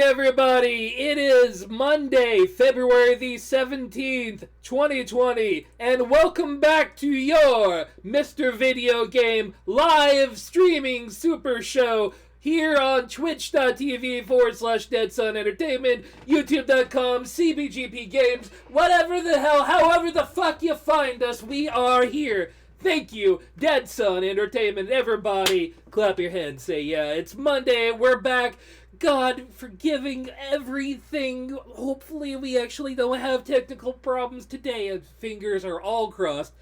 everybody! It is Monday, February the 17th, 2020, and welcome back to your Mr. Video Game live streaming super show here on twitch.tv/Dead Sun Entertainment, youtube.com, CBGP Games, whatever the hell, however the fuck you find us, we are here. Thank you, Dead Sun Entertainment. Everybody, clap your hands, say yeah, it's Monday, we're back. God forgiving everything. Hopefully we actually don't have technical problems today, and fingers are all crossed.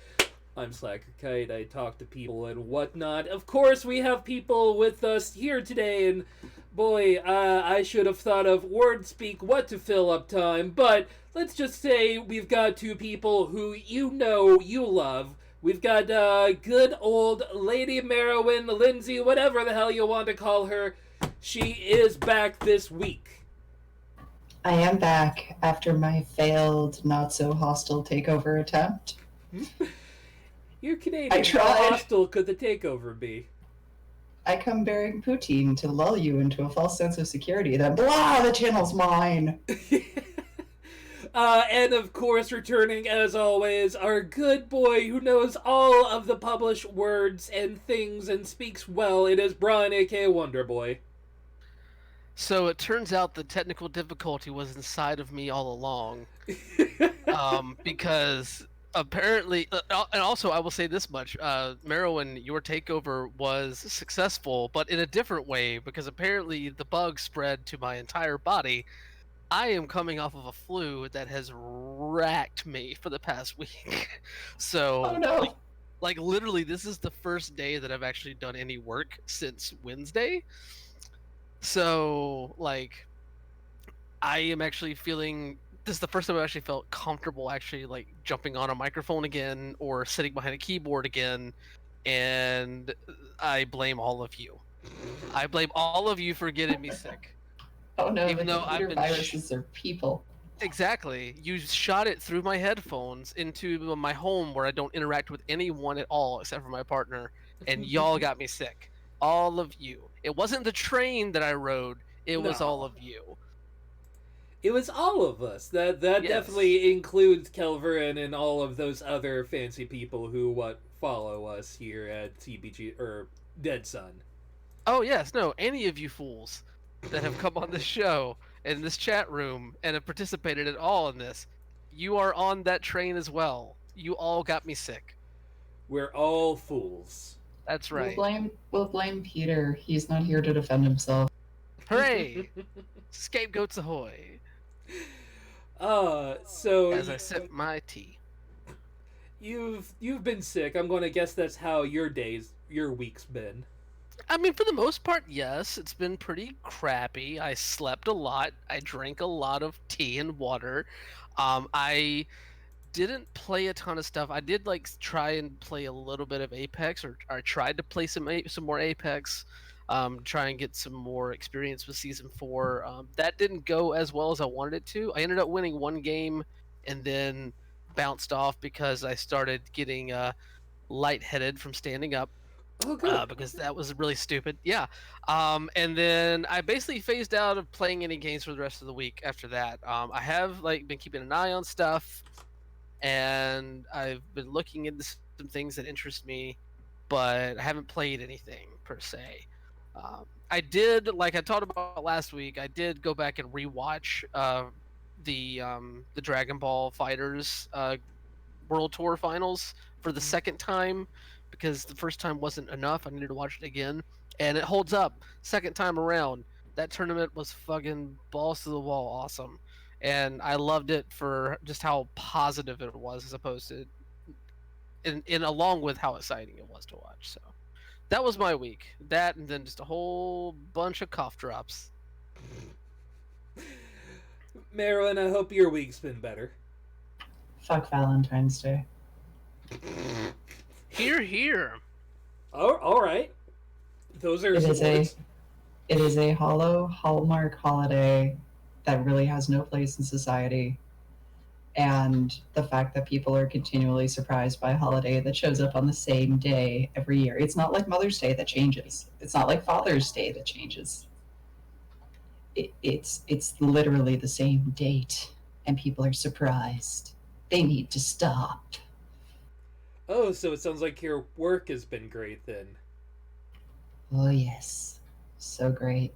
I'm Slacker Kite, I talk to people and whatnot. Of course, we have people with us here today, and boy, I should have thought of word speak what to fill up time, but let's just say we've got two people who you know you love. We've got good old Lady Merowyn, Lindsay, whatever the hell you want to call her. She is back this week. I am back after my failed, not-so-hostile takeover attempt. You're Canadian. I tried. How hostile could the takeover be? I come bearing poutine to lull you into a false sense of security that, blah, the channel's mine! And of course, returning as always, our good boy who knows all of the published words and things and speaks well. It is Brian, aka Wonderboy. So it turns out the technical difficulty was inside of me all along, because apparently, and also I will say this much, Merowyn, your takeover was successful, but in a different way, because apparently the bug spread to my entire body. I am coming off of a flu that has racked me for the past week. So, Oh no! like literally, this is the first day that I've actually done any work since Wednesday. So, like, I am actually feeling, this is the first time I've actually felt comfortable actually, like, jumping on a microphone again or sitting behind a keyboard again, and I blame all of you. I blame all of you for getting me sick. Oh no, Even the though I've computer been viruses are people. Exactly. You shot it through my headphones into my home where I don't interact with anyone at all except for my partner, and y'all got me sick. All of you. It wasn't the train that I rode, it was all of you. It was all of us. That Yes. definitely includes Kelverin and all of those other fancy people who follow us here at CBG or Dead Sun. Oh yes, no, any of you fools that have come on this show and this chat room and have participated at all in this, you are on that train as well. You all got me sick. We're all fools. That's right. We'll blame Peter. He's not here to defend himself. Hooray! Scapegoats ahoy! So As I sip my tea. You've been sick. I'm going to guess that's how your week's been. I mean, for the most part, yes. It's been pretty crappy. I slept a lot. I drank a lot of tea and water. I didn't play a ton of stuff. I did try and play a little bit of Apex, or I tried to play some more Apex. Try and get some more experience with Season 4. That didn't go as well as I wanted it to. I ended up winning one game and then bounced off because I started getting lightheaded from standing up. Oh, good. Because that was really stupid. Yeah. And then I basically phased out of playing any games for the rest of the week after that. I have been keeping an eye on stuff, and I've been looking into some things that interest me, but I haven't played anything per se. I did, like I talked about last week, I did go back and rewatch the Dragon Ball Fighters World Tour Finals for the second time, because the first time wasn't enough. I needed to watch it again, and it holds up. Second time around, that tournament was fucking balls to the wall awesome, and I loved it for just how positive it was, as opposed to, in along with how exciting it was to watch. So that was my week. That, and then just a whole bunch of cough drops. Merowyn, I hope your week's been better. Fuck Valentine's Day. Here. Oh, all right. Those are It words. is a hollow Hallmark holiday that really has no place in society. And the fact that people are continually surprised by a holiday that shows up on the same day every year. It's not like Mother's Day that changes. It's not like Father's Day that changes. it's literally the same date, and people are surprised. They need to stop. Oh, so it sounds like your work has been great then. Oh yes, so great.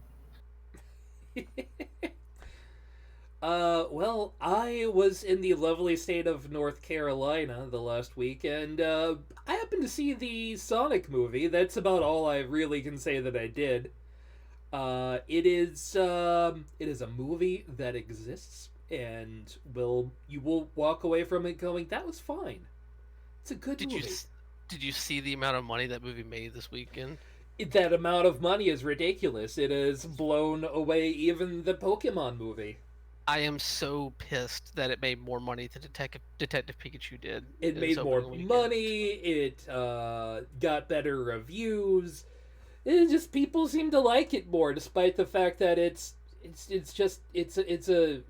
Well, I was in the lovely state of North Carolina the last week, and I happened to see the Sonic movie. That's about all I really can say that I did. It is a movie that exists, and you will walk away from it going, "That was fine." It's a good Did movie. did you see the amount of money that movie made this weekend? That amount of money is ridiculous. It has blown away even the Pokemon movie. I am so pissed that it made more money than Detective Pikachu did. It in its made more opening weekend. money. It got better reviews. It just people seem to like it more, despite the fact that it's a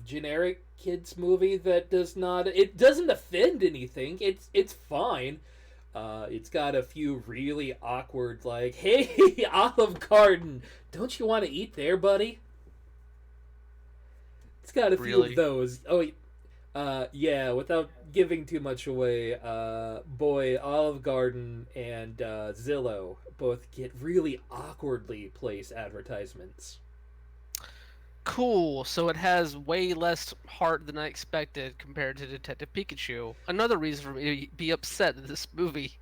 generic kids movie that doesn't offend anything. It's fine. It's got a few really awkward like, "Hey, Olive Garden, don't you want to eat there, buddy?" It's got a few Really? of those. Oh, yeah. Without giving too much away, boy, Olive Garden and Zillow both get really awkwardly placed advertisements. Cool. So it has way less heart than I expected compared to Detective Pikachu. Another reason for me to be upset that this movie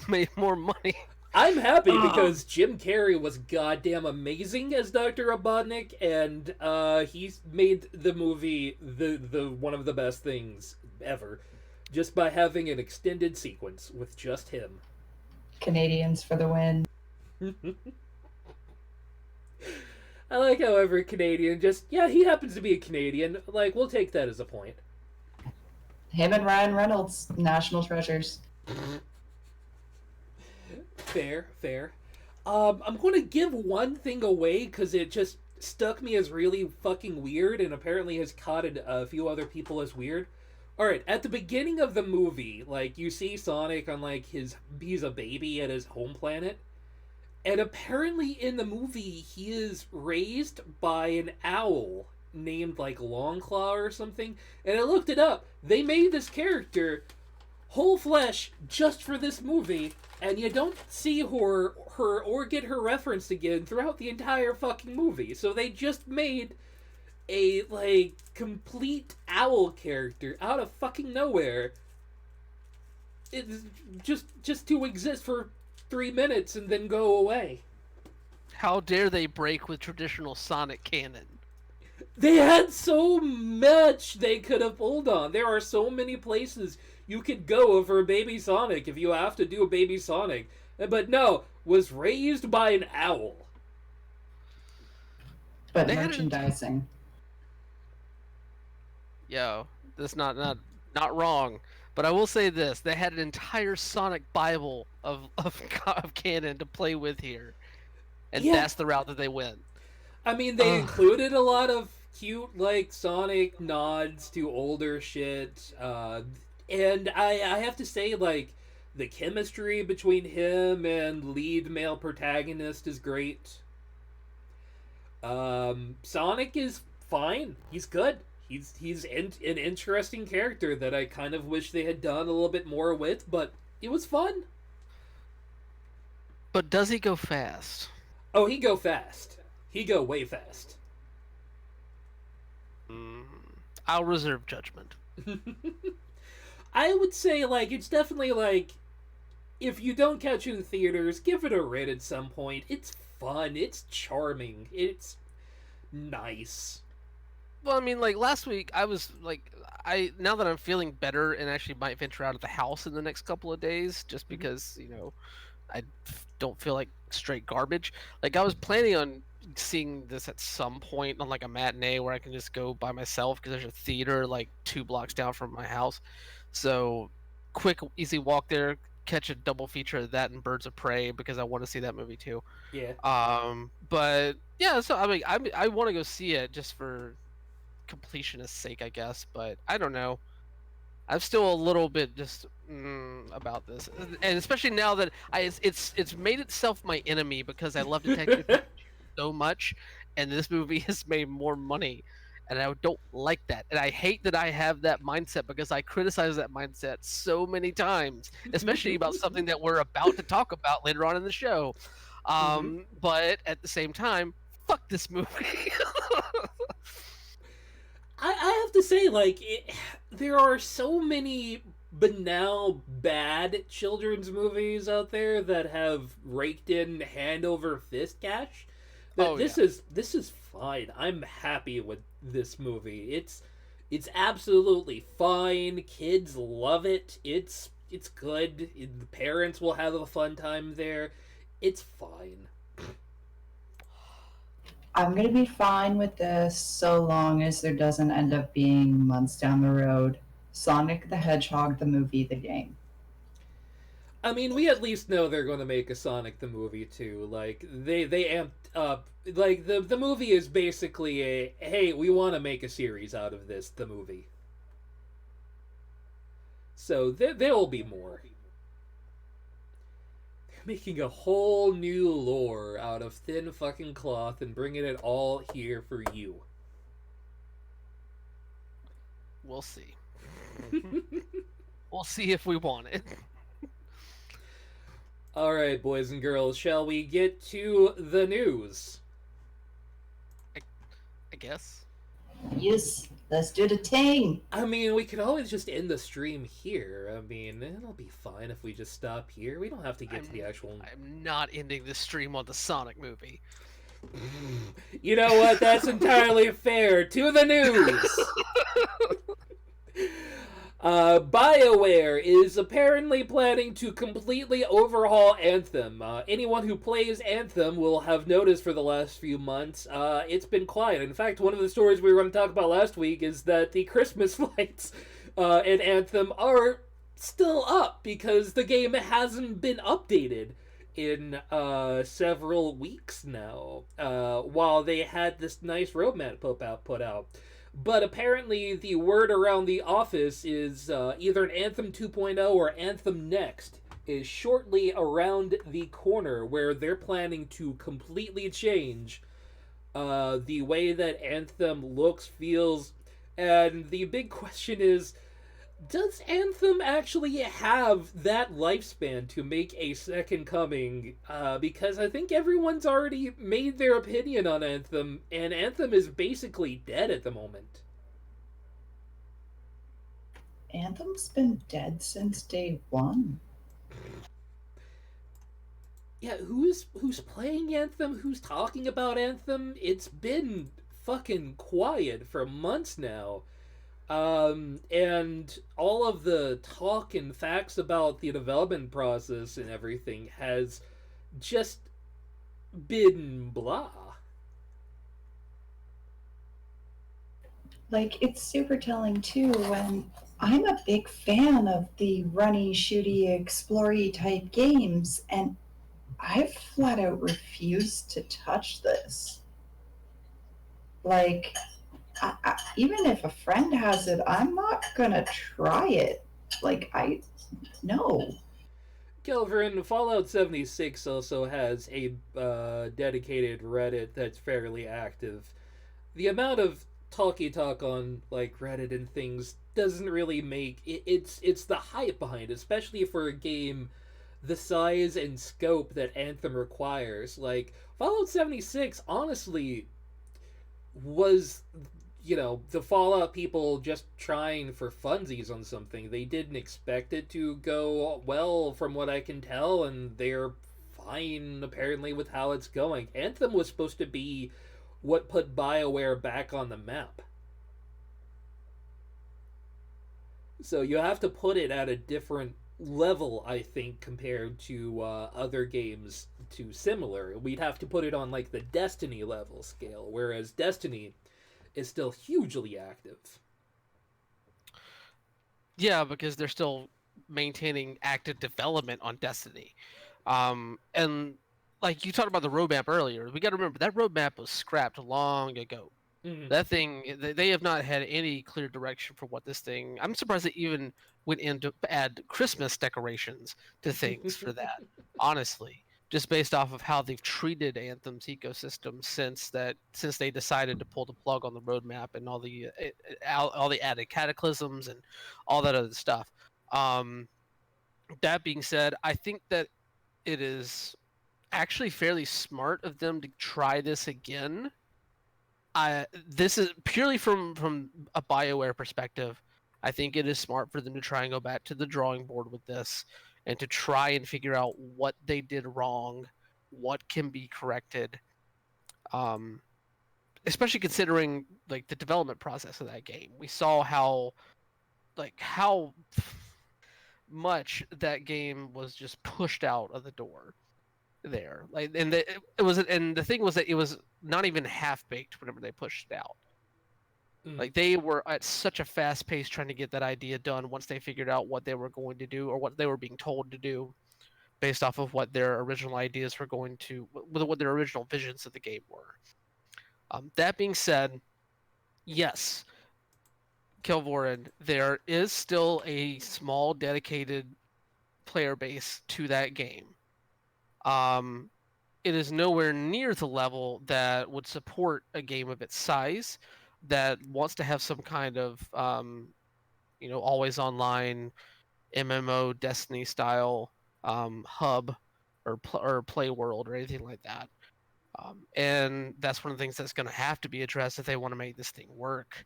made more money. I'm happy because Jim Carrey was goddamn amazing as Dr. Robotnik, and he's made the movie the one of the best things ever, just by having an extended sequence with just him. Canadians for the win. I like how every Canadian he happens to be a Canadian. Like, we'll take that as a point. Him and Ryan Reynolds, national treasures. Fair, fair. I'm going to give one thing away because it just stuck me as really fucking weird and apparently has caught a few other people as weird. Alright, at the beginning of the movie, like, you see Sonic on, like, he's a baby at his home planet. And apparently in the movie, he is raised by an owl named, like, Longclaw or something. And I looked it up. They made this character whole flesh just for this movie, and you don't see her or get her referenced again throughout the entire fucking movie. So they just made a, like, complete owl character out of fucking nowhere. It's just to exist for 3 minutes and then go away. How dare they break with traditional Sonic canon? They had so much they could have pulled on. There are so many places you could go for Baby Sonic if you have to do a Baby Sonic. But no, was raised by an owl. But They had merchandising. Yo, that's not wrong. But I will say this: they had an entire Sonic Bible of canon to play with here, and Yeah. that's the route that they went. I mean, they included a lot of cute, like, Sonic nods to older shit. And I have to say, like, the chemistry between him and lead male protagonist is great. Sonic is fine. He's good. He's an interesting character that I kind of wish they had done a little bit more with, but it was fun. But does he go fast? Oh, he go fast. He go way fast. I'll reserve judgment. I would say, like, it's definitely, like, if you don't catch it in theaters, give it a read at some point. It's fun. It's charming. It's nice. Well, I mean, like last week, I was like, now that I'm feeling better and actually might venture out of the house in the next couple of days, just because I don't feel like straight garbage. Like I was planning on seeing this at some point on like a matinee where I can just go by myself because there's a theater like 2 blocks down from my house. So, quick, easy walk there, catch a double feature of that and Birds of Prey because I want to see that movie too. Yeah. But yeah, so I mean, I want to go see it just for completionist sake, I guess. But I don't know. I'm still a little bit just about this, and especially now that it's made itself my enemy because I love Detective Pikachu so much, and this movie has made more money, and I don't like that. And I hate that I have that mindset because I criticize that mindset so many times, especially about something that we're about to talk about later on in the show. Mhm. But at the same time, fuck this movie. I have to say, like, there are so many banal, bad children's movies out there that have raked in hand over fist cash. That Oh yeah. this is fine. I'm happy with this movie. It's absolutely fine. Kids love it. It's good. The parents will have a fun time there. It's fine. I'm gonna be fine with this so long as there doesn't end up being months down the road Sonic the Hedgehog the movie, the game. I mean, we at least know they're going to make a Sonic the movie too. Like they amped up. Like the movie is basically a hey, we want to make a series out of this. The movie. So there will be more. They're making a whole new lore out of thin fucking cloth and bringing it all here for you. We'll see. We'll see if we want it. All right, boys and girls, shall we get to the news? I guess. Yes, let's do the thing. I mean, we could always just end the stream here. I mean, it'll be fine if we just stop here. We don't have to get to the actual. I'm not ending this stream on the Sonic movie. You know what? That's entirely fair. To the news. Bioware is apparently planning to completely overhaul Anthem. Anyone who plays Anthem will have noticed for the last few months, it's been quiet. In fact, one of the stories we were going to talk about last week is that the Christmas lights in Anthem are still up because the game hasn't been updated in several weeks now, while they had this nice roadmap put out. But apparently, the word around the office is either an Anthem 2.0 or Anthem Next is shortly around the corner, where they're planning to completely change the way that Anthem looks, feels, and the big question is, does Anthem actually have that lifespan to make a second coming? Because I think everyone's already made their opinion on Anthem, and Anthem is basically dead at the moment. Anthem's been dead since day one. Yeah, who's playing Anthem? Who's talking about Anthem? It's been fucking quiet for months now. And all of the talk and facts about the development process and everything has just been blah. Like, it's super telling too when I'm a big fan of the runny, shooty, explory type games, and I flat out refuse to touch this. Like, even if a friend has it, I'm not gonna try it. Like, no. Kelvin, Fallout 76 also has a dedicated Reddit that's fairly active. The amount of talky talk on like Reddit and things doesn't really make it's the hype behind it, especially for a game the size and scope that Anthem requires. Like Fallout 76 honestly was, you know, the Fallout people just trying for funsies on something. They didn't expect it to go well from what I can tell, and they're fine apparently with how it's going. Anthem was supposed to be what put BioWare back on the map. So you have to put it at a different level, I think, compared to other games too similar. We'd have to put it on like the Destiny level scale, whereas Destiny is still hugely active. Yeah, because they're still maintaining active development on Destiny. And like you talked about the roadmap earlier, we got to remember that roadmap was scrapped long ago. Mm-hmm. That thing, they have not had any clear direction for what this thing. I'm surprised they even went in to add Christmas decorations to things for that, honestly. just based off of how they've treated Anthem's ecosystem since they decided to pull the plug on the roadmap and all the added cataclysms and all that other stuff. That being said, I think that it is actually fairly smart of them to try this again. This is purely from a Bioware perspective. I think it is smart for them to try and go back to the drawing board with this and to try and figure out what they did wrong, what can be corrected. Especially considering like the development process of that game. We saw how much that game was just pushed out of the door there. Like, and the thing was that it was not even half baked whenever they pushed it out. Like, they were at such a fast pace trying to get that idea done once they figured out what they were going to do or what they were being told to do based off of what their original ideas were going to, what their original visions of the game were. That being said, yes, Kilvorin, there is still a small dedicated player base to that game. It is nowhere near the level that would support a game of its size that wants to have some kind of always online MMO Destiny style hub or play world or anything like that. And that's one of the things that's going to have to be addressed if they want to make this thing work.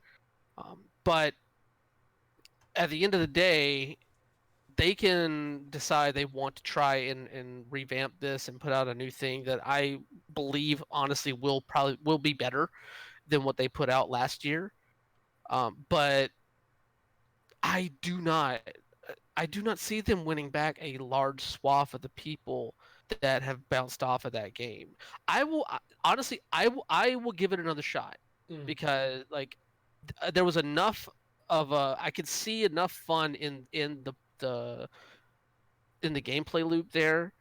But at the end of the day, they can decide they want to try and revamp this and put out a new thing that I believe honestly will be better than what they put out last year. But I do not see them winning back a large swath of the people that have bounced off of that game. I will give it another shot because like there was enough of I could see enough fun in the gameplay loop there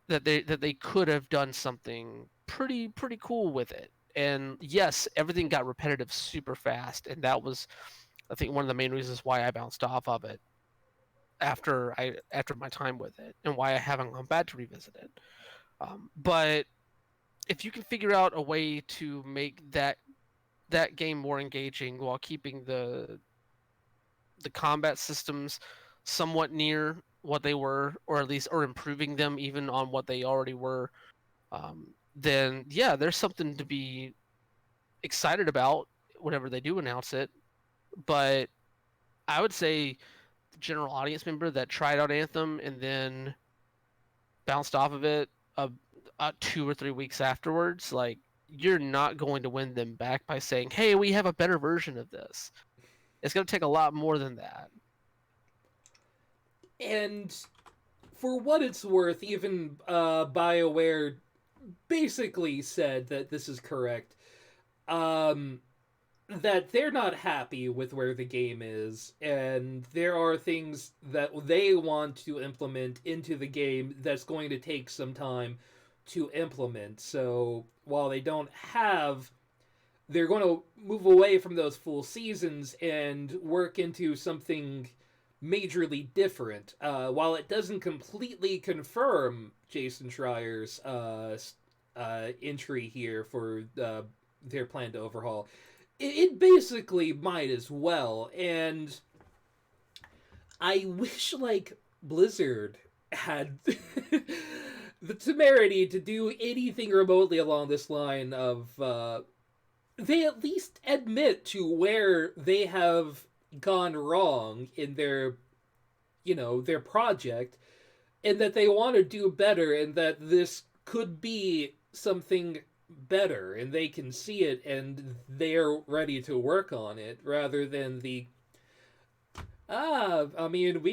that they could have done something pretty cool with it. And yes, everything got repetitive super fast, and that was, I think, one of the main reasons why I bounced off of it after my time with it, and why I haven't gone back to revisit it. But if you can figure out a way to make that game more engaging while keeping the combat systems somewhat near what they were, or at least improving them even on what they already were, then yeah, there's something to be excited about whenever they do announce it. But I would say the general audience member that tried out Anthem and then bounced off of it 2 or 3 weeks afterwards, like, you're not going to win them back by saying, hey, we have a better version of this. It's going to take a lot more than that. And for what it's worth, even BioWare basically said that this is correct. That they're not happy with where the game is, and there are things that they want to implement into the game that's going to take some time to implement. So while they don't have, they're going to move away from those full seasons and work into something majorly different. While it doesn't completely confirm Jason Schreier's entry here for their plan to overhaul, it basically might as well. And I wish, like, Blizzard had the temerity to do anything remotely along this line of they at least admit to where they have gone wrong in their project, and that they want to do better, and that this could be something better, and they can see it and they're ready to work on it, rather than we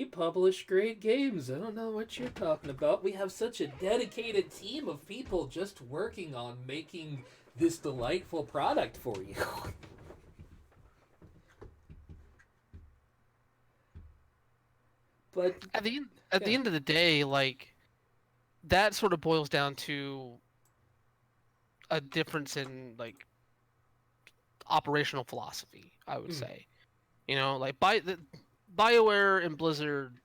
publish great games. I don't know what you're talking about. We have such a dedicated team of people just working on making this delightful product for you. But at the end of the day, like, that sort of boils down to a difference in, like, operational philosophy, I would say. Like, BioWare and Blizzard,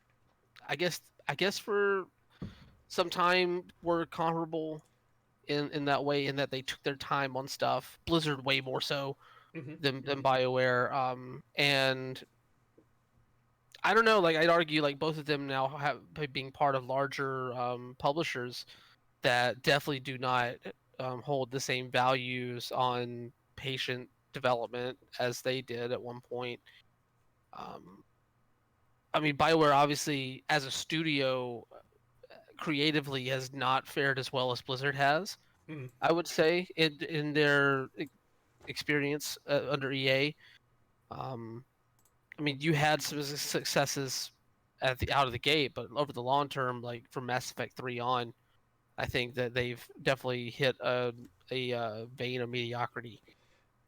I guess for some time were comparable in that way, in that they took their time on stuff. Blizzard way more so Hmm. than BioWare. And I don't know, like I'd argue like both of them now have by being part of larger publishers that definitely do not hold the same values on patient development as they did at one point. Um, I mean, BioWare obviously as a studio creatively has not fared as well as Blizzard has. Hmm. I would say in their experience under EA. Um, I mean, you had some successes at the out of the gate, but over the long term, like from Mass Effect 3 on, I think that they've definitely hit a vein of mediocrity.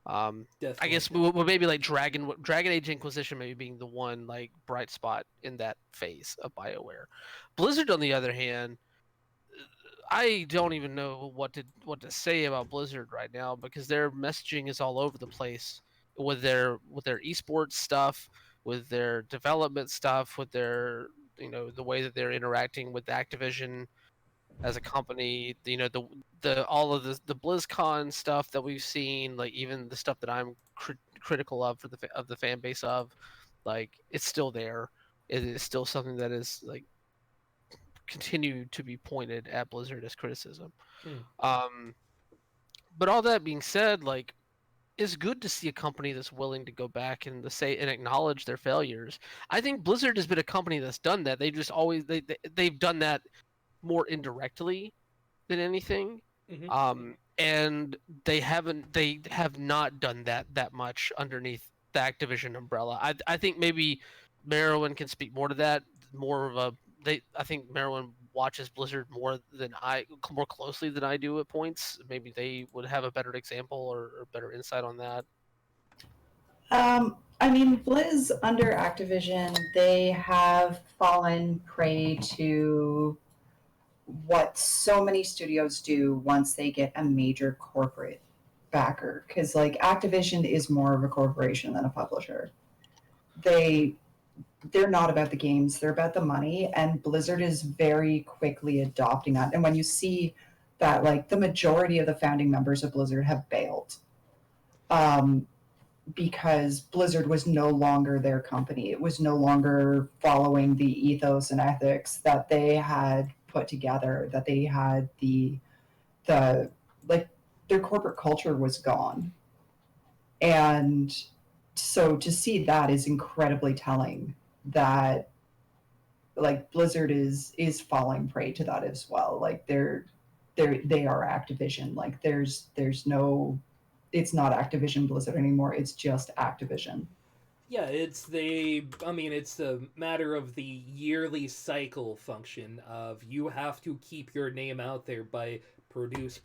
I Definitely. guess we maybe like Dragon Age Inquisition maybe being the one like bright spot in that phase of BioWare. Blizzard, on the other hand, I don't even know what to say about Blizzard right now because their messaging is all over the place with their esports stuff, with their development stuff, with their the way that they're interacting with Activision as a company. The all of the BlizzCon stuff that we've seen, like even the stuff that I'm critical of for the fan base of, like it's still there. It is still something that is like continued to be pointed at Blizzard as criticism. Mm. Um, but all that being said, like it's good to see a company that's willing to go back and to say and acknowledge their failures. I think Blizzard has been a company that's done that. They just always they've done that more indirectly than anything. Hmm. And they have not done that much underneath the Activision umbrella. I think maybe Merowyn can speak more to that. More of a I think Merowyn watches Blizzard more closely than I do at points. Maybe they would have a better example or better insight on that. I mean, Blizz under Activision, they have fallen prey to what so many studios do once they get a major corporate backer. Because, like, Activision is more of a corporation than a publisher. They're not about the games, they're about the money, and Blizzard is very quickly adopting that. And when you see that, like, the majority of the founding members of Blizzard have bailed, because Blizzard was no longer their company. It was no longer following the ethos and ethics that they had put together, that they had the like their corporate culture was gone. And so to see that is incredibly telling that like Blizzard is falling prey to that as well. Like they are Activision. Like there's no, it's not Activision Blizzard anymore. It's just Activision. Yeah, I mean, it's a matter of the yearly cycle function of you have to keep your name out there by produce.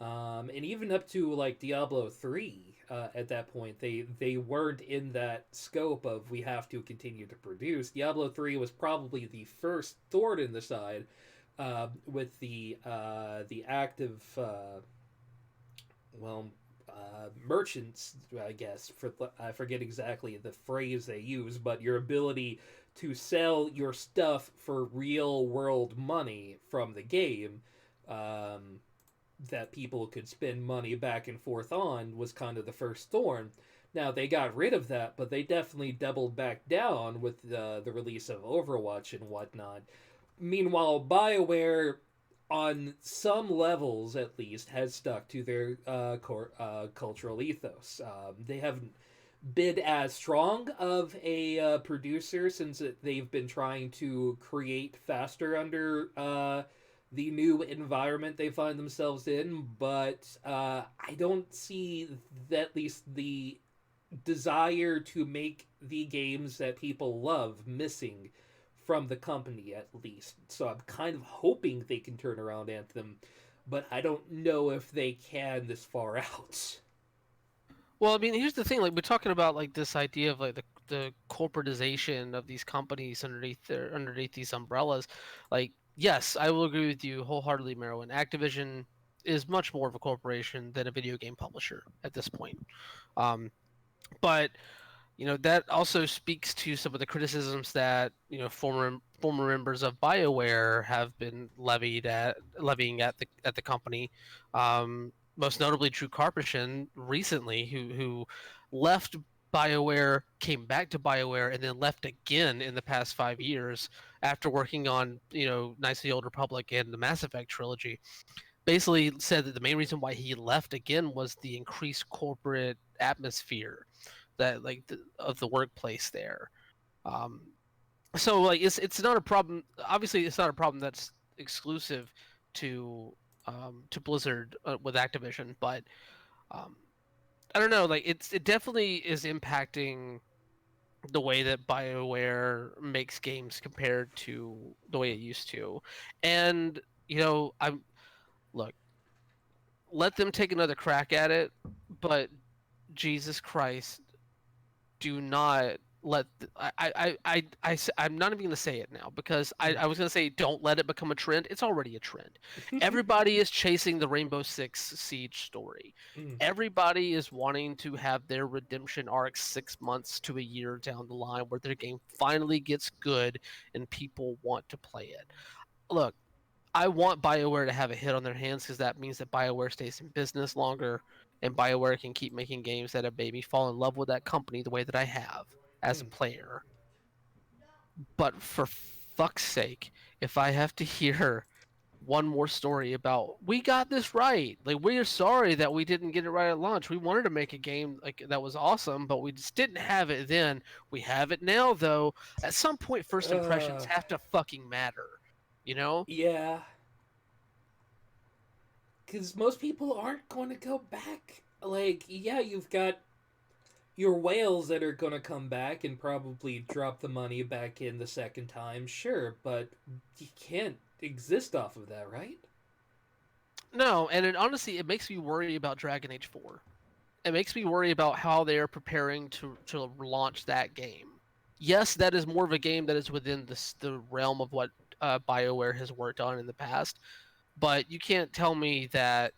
And even up to like Diablo 3, at that point, they weren't in that scope of we have to continue to produce. Diablo 3 was probably the first thorn in the side, with the active, well, merchants, I guess. I forget exactly the phrase they use, but your ability to sell your stuff for real world money from the game, um, that people could spend money back and forth on, was kind of the first thorn. Now they got rid of that, but they definitely doubled back down with the release of Overwatch and whatnot. Meanwhile, BioWare, on some levels at least, has stuck to their cultural ethos. They haven't been as strong of a producer since they've been trying to create faster under the new environment they find themselves in, but I don't see that, at least the desire to make the games that people love, missing from the company at least. So I'm kind of hoping they can turn around Anthem, but I don't know if they can this far out. Well, I mean, here's the thing: like we're talking about like this idea of like the corporatization of these companies underneath these umbrellas. Like, yes, I will agree with you wholeheartedly, Merowyn. Activision is much more of a corporation than a video game publisher at this point. Um, but that also speaks to some of the criticisms that former members of BioWare have been levying at the company. Most notably, Drew Karpyshyn recently, who left BioWare, came back to BioWare, and then left again in the past 5 years after working on Knights of the Old Republic and the Mass Effect trilogy. Basically, said that the main reason why he left again was the increased corporate atmosphere that of the workplace there. Um, so it's not a problem. Obviously, it's not a problem that's exclusive to Blizzard with Activision, but um, I don't know. Like it definitely is impacting the way that BioWare makes games compared to the way it used to, and I'm look, let them take another crack at it, but Jesus Christ, do not let I'm not even going to say it now because I was going to say don't let it become a trend. It's already a trend. Everybody is chasing the Rainbow Six Siege story. Everybody is wanting to have their redemption arc 6 months to a year down the line where their game finally gets good and people want to play it. Look, I want BioWare to have a hit on their hands because that means that BioWare stays in business longer and BioWare can keep making games that have made me fall in love with that company the way that I have as a player. But for fuck's sake, if I have to hear one more story about we got this right, like we're sorry that we didn't get it right at launch. We wanted to make a game like that was awesome, but we just didn't have it then. We have it now though. At some point, first impressions have to fucking matter, you know? Yeah. Because most people aren't going to go back. Like, yeah, you've got your whales that are going to come back and probably drop the money back in the second time, sure, but you can't exist off of that, right? No, and honestly, it makes me worry about Dragon Age 4. It makes me worry about how they're preparing to launch that game. Yes, that is more of a game that is within the realm of what BioWare has worked on in the past, but you can't tell me that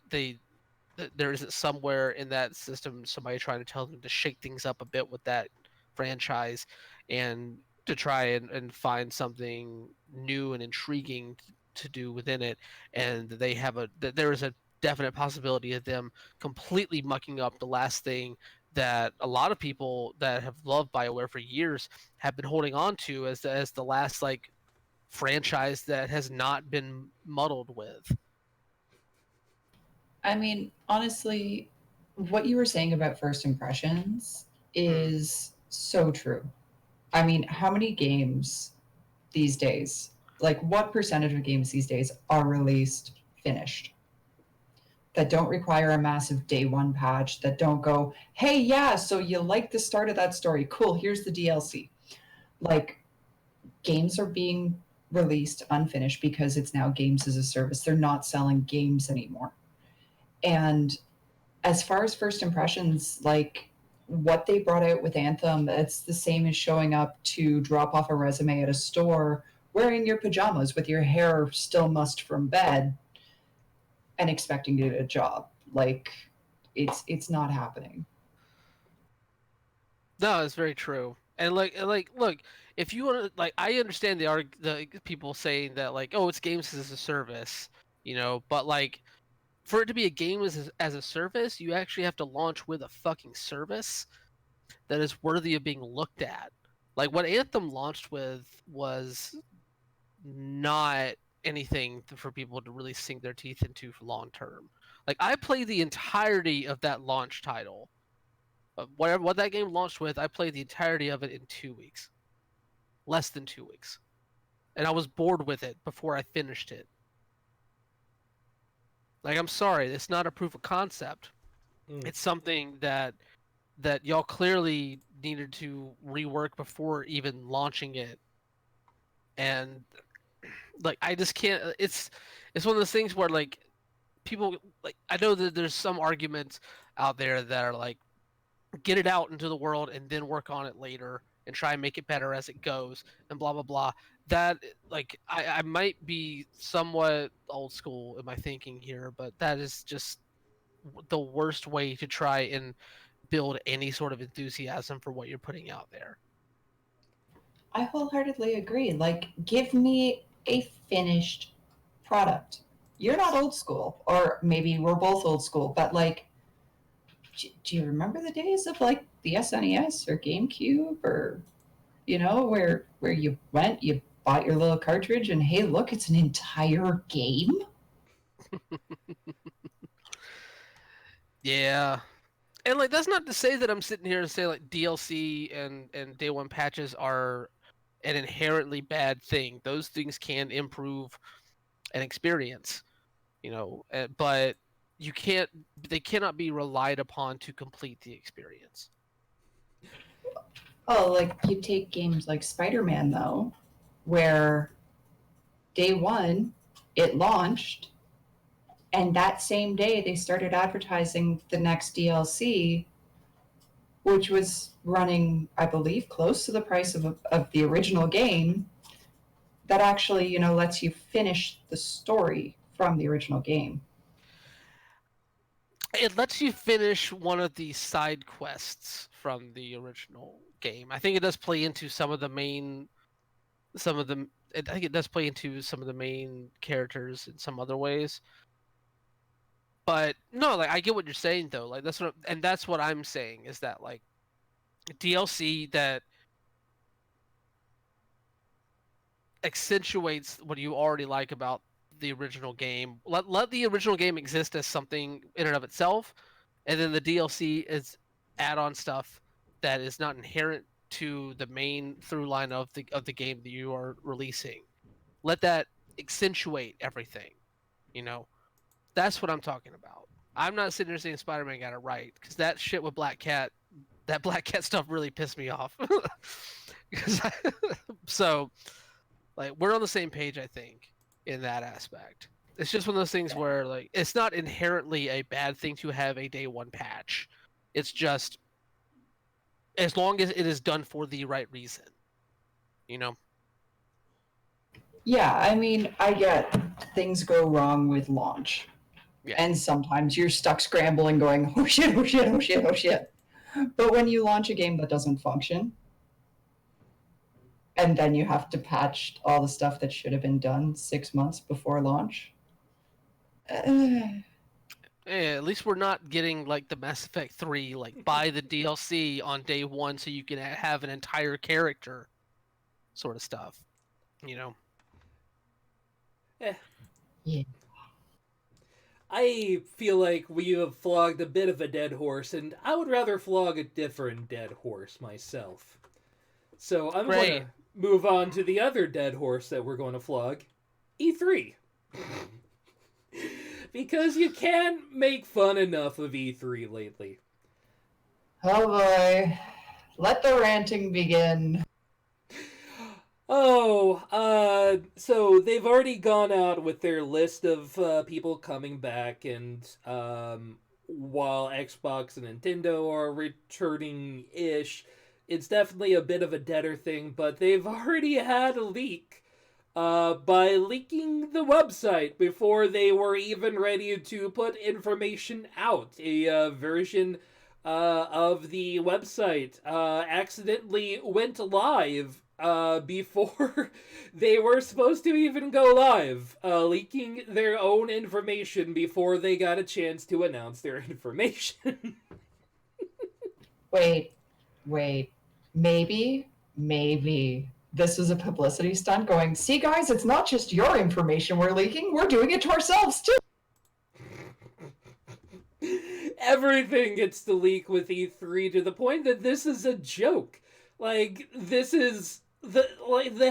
there isn't somewhere in that system somebody trying to tell them to shake things up a bit with that franchise and to try and find something new and intriguing to do within it, and there is a definite possibility of them completely mucking up the last thing that a lot of people that have loved BioWare for years have been holding on to as the last franchise that has not been muddled with. I mean, honestly, what you were saying about first impressions is so true. I mean, how many games these days, like what percentage of games these days are released finished that don't require a massive day one patch, that don't go, hey, yeah, so you like the start of that story. Cool, here's the DLC. Like, games are being released unfinished because it's now games as a service. They're not selling games anymore. And as far as first impressions, like what they brought out with Anthem, it's the same as showing up to drop off a resume at a store wearing your pajamas with your hair still mussed from bed and expecting to get a job. Like it's not happening. No, it's very true. And look, if you want to I understand the people saying that oh, it's games as a service, but for it to be a game as a service, you actually have to launch with a fucking service that is worthy of being looked at. Like what Anthem launched with was not anything for people to really sink their teeth into for long term. Like I played the entirety of that launch title. What that game launched with, I played the entirety of it in 2 weeks, less than 2 weeks, and I was bored with it before I finished it. Like I'm sorry, it's not a proof of concept. It's something that y'all clearly needed to rework before even launching it, and I just can't. It's one of those things where people I know that there's some arguments out there that are get it out into the world and then work on it later and try and make it better as it goes and blah blah blah. That I might be somewhat old school in my thinking here, but that is just the worst way to try and build any sort of enthusiasm for what you're putting out there. I wholeheartedly agree. Like, give me a finished product. You're not old school, or maybe we're both old school, but like, do you remember the days of like the SNES or GameCube, or where you went, you bought your little cartridge, and hey, look, it's an entire game. Yeah. And like that's not to say that I'm sitting here and say like DLC and day one patches are an inherently bad thing. Those things can improve an experience, but they cannot be relied upon to complete the experience. Oh, like you take games like Spider-Man though, where day one it launched, and that same day they started advertising the next DLC, which was running, I believe, close to the price of the original game. That actually, lets you finish the story from the original game. It lets you finish one of the side quests from the original game. I think it does play into some of the main I think it does play into some of the main characters in some other ways. But no, like I get what you're saying though. Like that's what I'm saying is that like DLC that accentuates what you already like about the original game. Let the original game exist as something in and of itself, and then the DLC is add-on stuff that is not inherent to the main through line of the game that you are releasing. Let that accentuate everything. That's what I'm talking about. I'm not sitting here saying Spider-Man got it right because that shit with that Black Cat stuff really pissed me off. So, like, we're on the same page, I think, in that aspect. It's just one of those things where, like, it's not inherently a bad thing to have a day one patch. It's just as long as it is done for the right reason, Yeah, I mean, I get things go wrong with launch. Yeah. And sometimes you're stuck scrambling going, oh shit, oh shit, oh shit, oh shit. But when you launch a game that doesn't function, and then you have to patch all the stuff that should have been done 6 months before launch. At least we're not getting like the Mass Effect 3, like buy the DLC on day one so you can have an entire character sort of stuff, Eh. Yeah. I feel like we have flogged a bit of a dead horse, and I would rather flog a different dead horse myself. So I'm going to move on to the other dead horse that we're going to flog, E3. Because you can't make fun enough of E3 lately. Oh boy. Let the ranting begin. So they've already gone out with their list of people coming back, and while Xbox and Nintendo are returning-ish, it's definitely a bit of a deader thing, but they've already had a leak by leaking the website before they were even ready to put information out. A version of the website accidentally went live before they were supposed to even go live, leaking their own information before they got a chance to announce their information. Wait. Maybe this is a publicity stunt going, see guys, it's not just your information we're leaking, we're doing it to ourselves too. Everything gets to leak with E3 to the point that this is a joke. Like, this is the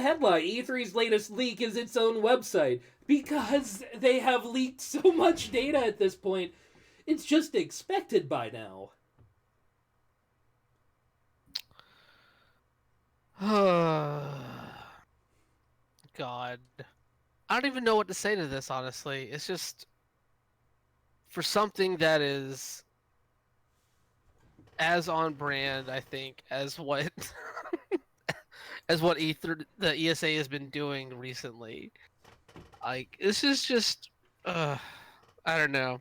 headline. E3's latest leak is its own website. Because they have leaked so much data at this point, it's just expected by now. God. I don't even know what to say to this, honestly. It's just for something that is as on brand, I think, as what as what E3 the ESA has been doing recently. Like this is just I don't know.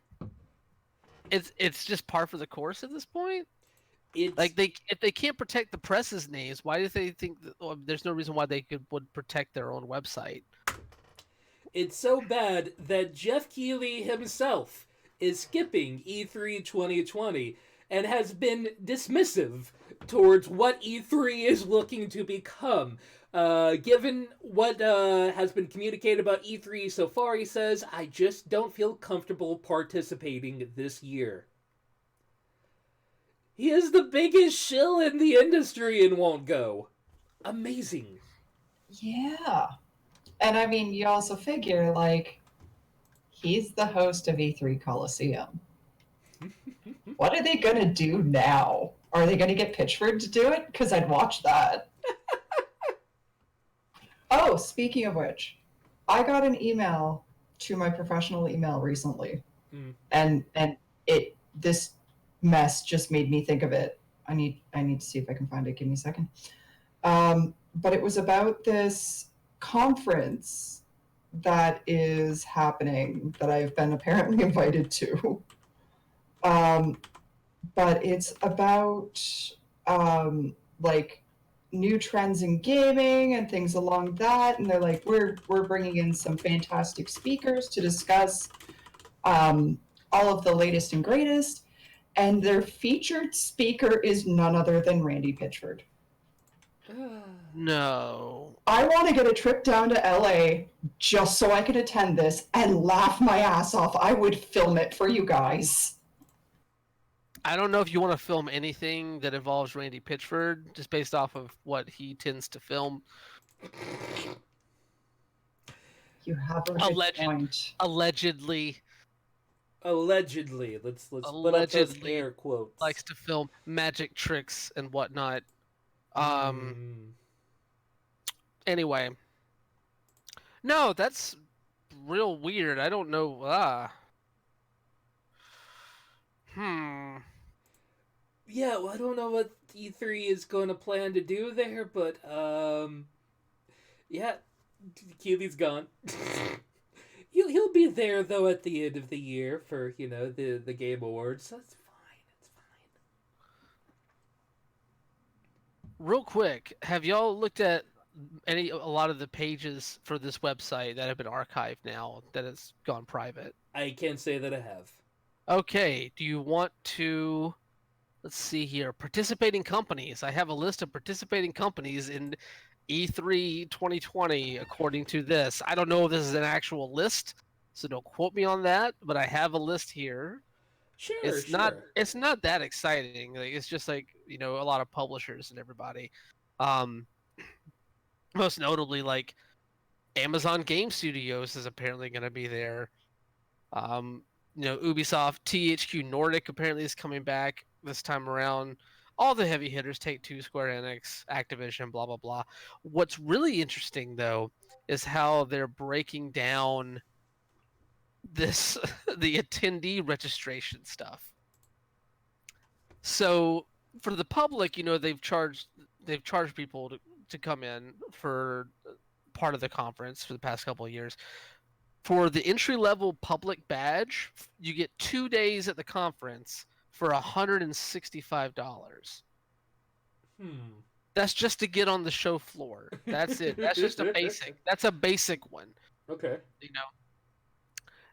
It's just par for the course at this point. It's Like if they can't protect the press's names, why do they think there's no reason why they would protect their own website? it's so bad that Jeff Keighley himself is skipping E3 2020 and has been dismissive towards what E3 is looking to become. Given what has been communicated about E3 so far, he says, I just don't feel comfortable participating this year. He is the biggest shill in the industry and won't go. Amazing. Yeah. And I mean, you also figure, like, he's the host of E3 Coliseum. What are they going to do now? Are they going to get Pitchford to do it? Because I'd watch that. Oh, speaking of which, I got an email to my professional email recently. And this mess just made me think of it. I need to see if I can find it. Give me a second. But it was about this conference that is happening that I've been apparently invited to. But it's about like new trends in gaming and things along that. And they're like, we're bringing in some fantastic speakers to discuss all of the latest and greatest. And their featured speaker is none other than Randy Pitchford. No. I want to get a trip down to LA just so I could attend this and laugh my ass off. I would film it for you guys. I don't know if you want to film anything that involves Randy Pitchford, just based off of what he tends to film. You have a good point. Allegedly. Let's put up those air quotes. Likes to film magic tricks and whatnot. Anyway. No, that's real weird. I don't know. Yeah, well, I don't know what E3 is going to plan to do there, but yeah, Keely's gone. He'll be there though at the end of the year for the Game Awards. So that's fine. It's fine. Real quick, have y'all looked at a lot of the pages for this website that have been archived now that has gone private? I can't say that I have. Okay, do you want to? Let's see here. Participating companies. I have a list of participating companies in E3 2020 according to this. I don't know if this is an actual list, so don't quote me on that, but I have a list here. Sure, it's not that exciting. Like, it's just like, a lot of publishers and everybody. Most notably, like Amazon Game Studios is apparently going to be there. Ubisoft, THQ Nordic apparently is coming back this time around. All the heavy hitters, Take-Two, Square Enix, Activision, blah, blah, blah. What's really interesting, though, is how they're breaking down the attendee registration stuff. So for the public, they've charged people to come in for part of the conference for the past couple of years. For the entry-level public badge, you get 2 days at the conference for $165. That's just to get on the show floor. That's it. That's just a basic. That's a basic one. Okay.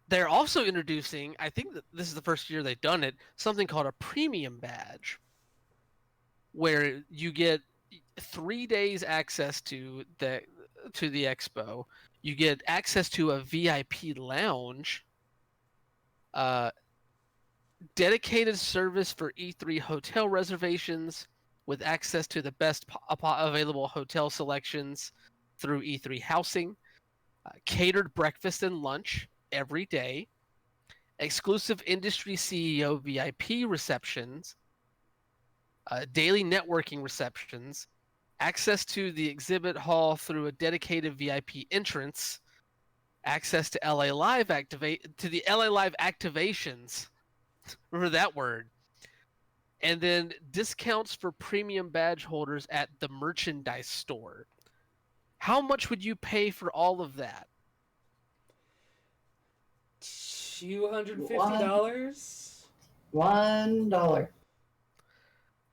They're also introducing, I think that this is the first year they've done it, something called a premium badge, where you get 3 days access to the expo. You get access to a VIP lounge, dedicated service for E3 hotel reservations with access to the best available hotel selections through E3 housing, catered breakfast and lunch every day, exclusive industry CEO VIP receptions, daily networking receptions, access to the exhibit hall through a dedicated VIP entrance, access to LA Live activations. Remember that word. And then discounts for premium badge holders at the merchandise store. How much would you pay for all of that? $250? $1.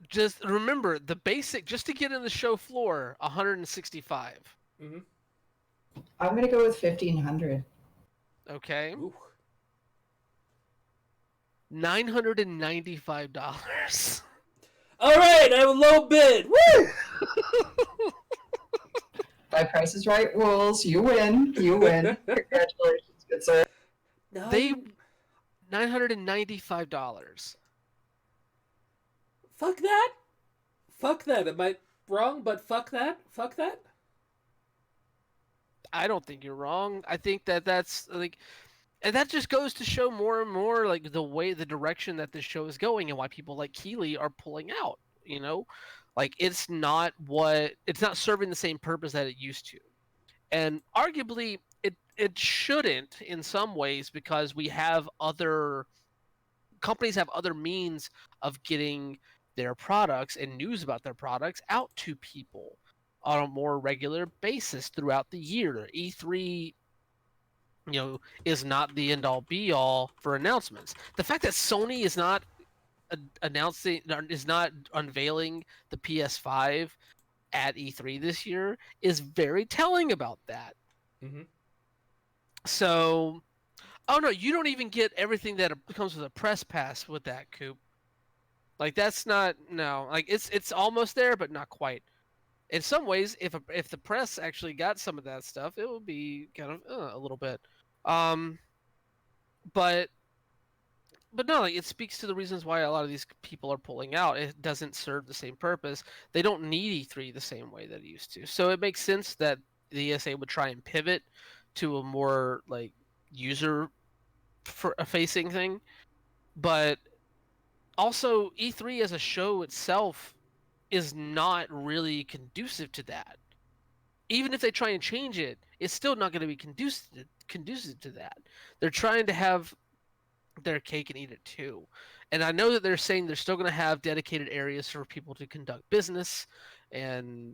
Just remember the basic, just to get in the show floor, 165. Mm-hmm. I'm gonna go with 1,500. Okay. Ooh. $995. All right, I have a low bid. Woo! By Price is Right rules, you win. You win. Congratulations, good sir. They $995. Fuck that. Fuck that. Am I wrong? But fuck that. Fuck that. I don't think you're wrong. I think that's like, and that just goes to show more and more like the direction that this show is going and why people like Keeley are pulling out. You know, like it's not serving the same purpose that it used to, and arguably it shouldn't in some ways because we have other companies have other means of getting their products and news about their products out to people on a more regular basis throughout the year. E3, is not the end all be all for announcements. The fact that Sony is not unveiling the PS5 at E3 this year is very telling about that. Mm-hmm. So, oh no, you don't even get everything that comes with a press pass with that, Coop. Like that's not like it's almost there, but not quite. In some ways, if the press actually got some of that stuff, it would be kind of a little bit. But no, like, it speaks to the reasons why a lot of these people are pulling out. It doesn't serve the same purpose. They don't need E3 the same way that it used to. So it makes sense that the ESA would try and pivot to a more like user facing thing. But also E3 as a show itself is not really conducive to that. Even if they try and change it, it's still not going to be conducive to that. They're trying to have their cake and eat it too. And I know that they're saying they're still going to have dedicated areas for people to conduct business, and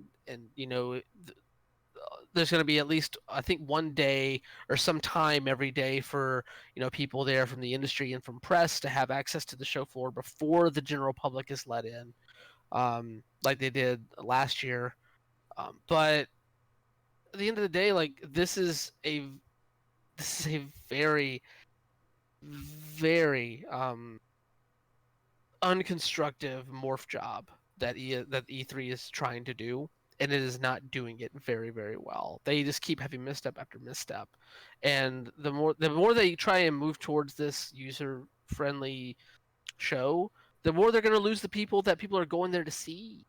there's going to be at least I think one day or some time every day for people there from the industry and from press to have access to the show floor before the general public is let in, like they did last year. But at the end of the day, like this is a very very unconstructive morph job that E3 is trying to do, and it is not doing it very very well. They just keep having misstep after misstep, and the more they try and move towards this user friendly show, the more they're going to lose the people that people are going there to see.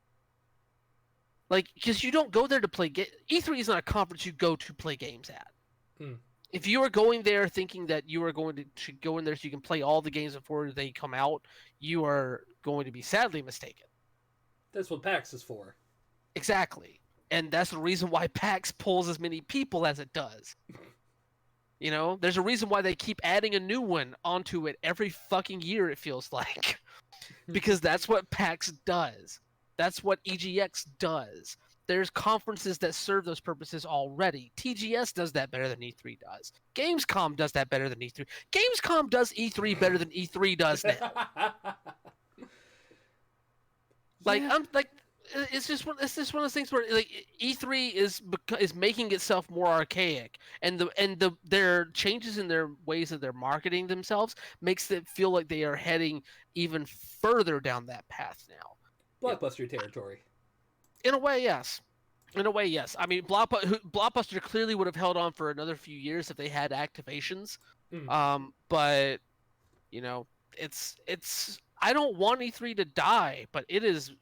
Like, because you don't go there to play E3 is not a conference you go to play games at. If you are going there thinking that you are going to go in there so you can play all the games before they come out, you are going to be sadly mistaken. That's what PAX is for. Exactly. And that's the reason why PAX pulls as many people as it does. There's a reason why they keep adding a new one onto it every fucking year, it feels like. Because that's what PAX does. That's what EGX does. There's conferences that serve those purposes already. TGS does that better than E3 does. Gamescom does that better than E3. Gamescom does E3 better than E3 does now. It's just one of those things where like E3 is making itself more archaic, and their changes in their ways that they're marketing themselves makes it feel like they are heading even further down that path now. Blockbuster territory. In a way, yes. I mean, Blockbuster clearly would have held on for another few years if they had activations. But it's. I don't want E3 to die, but it is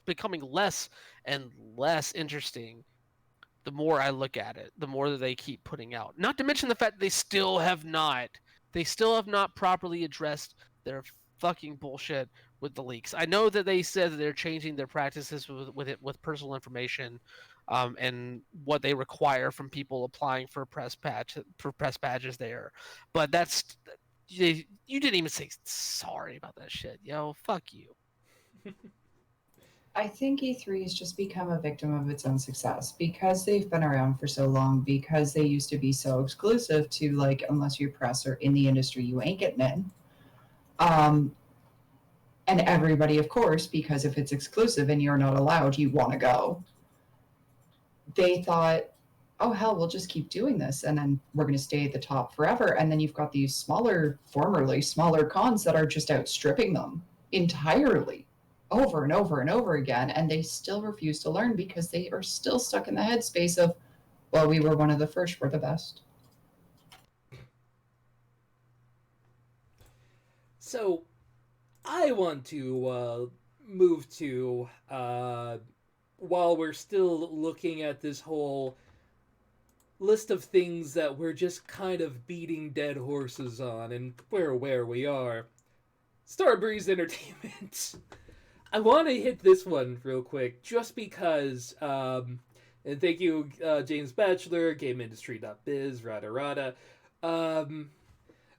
becoming less and less interesting. The more I look at it, the more that they keep putting out. Not to mention the fact that they still have not properly addressed their fucking bullshit with the leaks. I know that they said that they're changing their practices with personal information, and what they require from people applying for press badges there. But you didn't even say sorry about that shit. Fuck you. I think E3 has just become a victim of its own success because they've been around for so long, because they used to be so exclusive to, like, unless you're press or in the industry, you ain't getting in. And everybody, of course, because if it's exclusive and you're not allowed, you want to go. They thought, oh, hell, we'll just keep doing this. And then we're going to stay at the top forever. And then you've got these formerly smaller cons that are just outstripping them entirely over and over and over again. And they still refuse to learn because they are still stuck in the headspace of, well, we were one of the first, we're the best. So, I want to move to, while we're still looking at this whole list of things that we're just kind of beating dead horses on, and we're where we are. Starbreeze Entertainment. I want to hit this one real quick, just because, and thank you, James Batchelor, GameIndustry.biz, rada rada.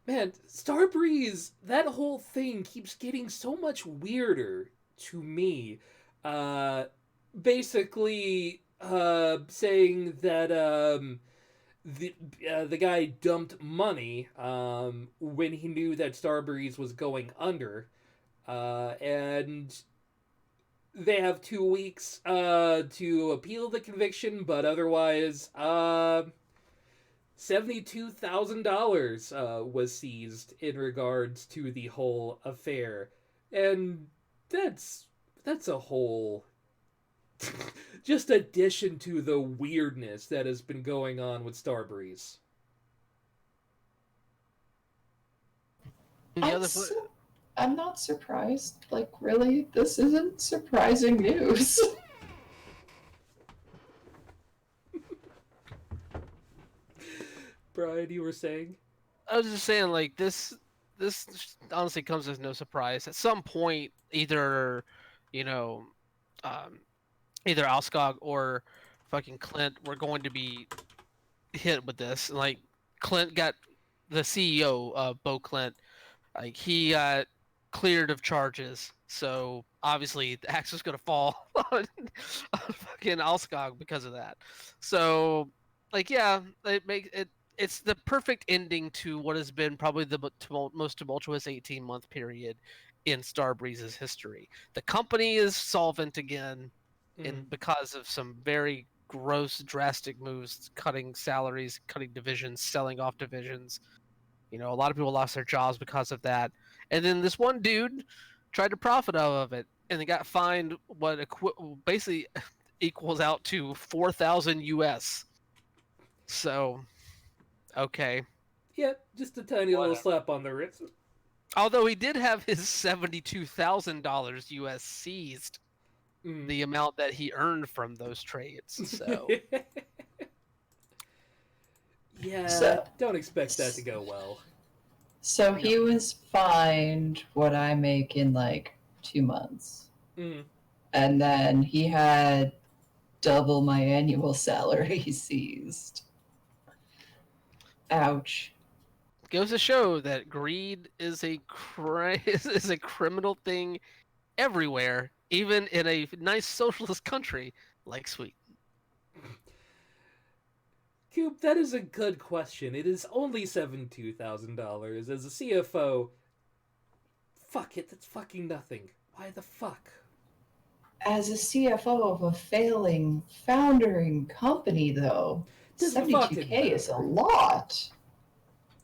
Man, Starbreeze, that whole thing keeps getting so much weirder to me. Basically, saying that the guy dumped money when he knew that Starbreeze was going under, and they have 2 weeks to appeal the conviction, but otherwise, $72,000 was seized in regards to the whole affair, and that's a whole just addition to the weirdness that has been going on with Starbreeze. I'm not surprised. Like, really, this isn't surprising news. Brian, you were saying? I was just saying, like, this honestly comes as no surprise. At some point, either, you know, either Alskog or fucking Clint were going to be hit with this. And, like, Clint got the CEO, Bo Clint, like, he got cleared of charges. So obviously the axe is gonna fall on fucking Alskog because of that. So, like, yeah, it makes it. It's the perfect ending to what has been probably the most tumultuous 18-month period in Starbreeze's history. The company is solvent again, and because of some very gross, drastic moves, cutting salaries, cutting divisions, selling off divisions. You know, a lot of people lost their jobs because of that. And then this one dude tried to profit out of it, and they got fined what basically equals out to 4,000 US. So, okay. Yep, just a tiny little slap on the wrist. Although he did have his $72,000 US seized, the amount that he earned from those trades. So, yeah, don't expect that to go well. So he was fined what I make in like 2 months. And then he had double my annual salary seized. Ouch. Goes to show that greed is a is a criminal thing everywhere, even in a nice socialist country like Sweden. Cube, that is a good question. It is only $72,000. As a CFO, fuck it, that's fucking nothing. Why the fuck? As a CFO of a failing, foundering company, though, $72K is a lot.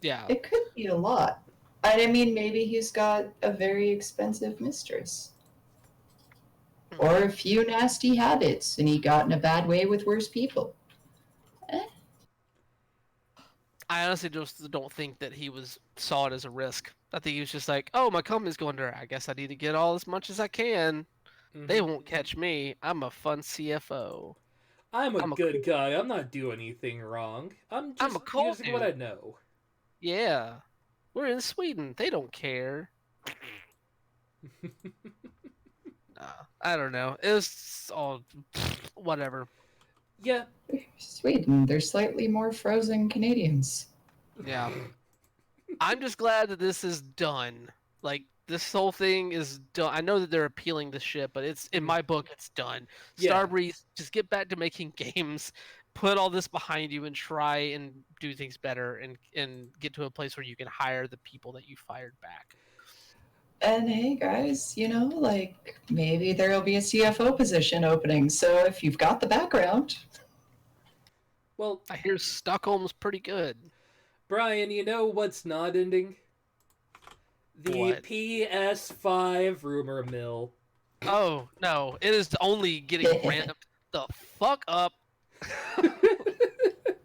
Yeah. It could be a lot. I mean, maybe he's got a very expensive mistress. Or a few nasty habits, and he got in a bad way with worse people. I honestly just don't think that he saw it as a risk. I think he was just like, oh, my company's going under. I guess I need to get all as much as I can. They won't catch me. I'm a fun CFO. I'm a good guy. I'm not doing anything wrong. I'm just using what I know. Yeah. We're in Sweden. They don't care. I don't know. It was all whatever. Yeah. Sweden, they're slightly more frozen Canadians. Yeah. I'm just glad that this is done. Like, this whole thing is done. I know that they're appealing this shit, but it's in my book, it's done. Yeah. Starbreeze, just get back to making games, put all this behind you, and try and do things better, and get to a place where you can hire the people that you fired back. And hey, guys, like maybe there'll be a CFO position opening. So if you've got the background, Well, I hear Stockholm's pretty good. Brian, you know what's not ending? The What? PS5 rumor mill. Oh no, it is only getting ramped the fuck up.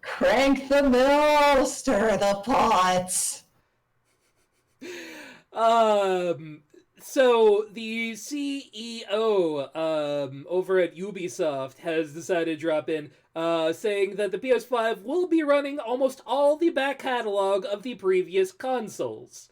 crank the mill, stir the pots. Um, so the CEO over at Ubisoft has decided to drop in, saying that the PS5 will be running almost all the back catalog of the previous consoles.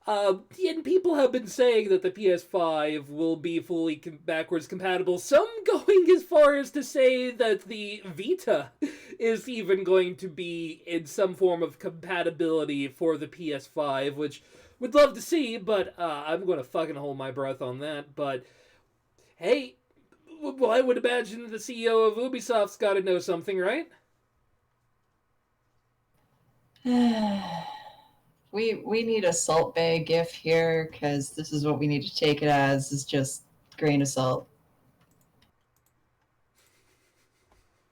And people have been saying that the PS5 will be fully backwards compatible. Some going as far as to say that the Vita is even going to be in some form of compatibility for the PS5, which would love to see, but I'm going to fucking hold my breath on that. But hey, well, I would imagine the CEO of Ubisoft's got to know something, right? We need a salt bay gif here because this is what we need to take it as, is just grain of salt.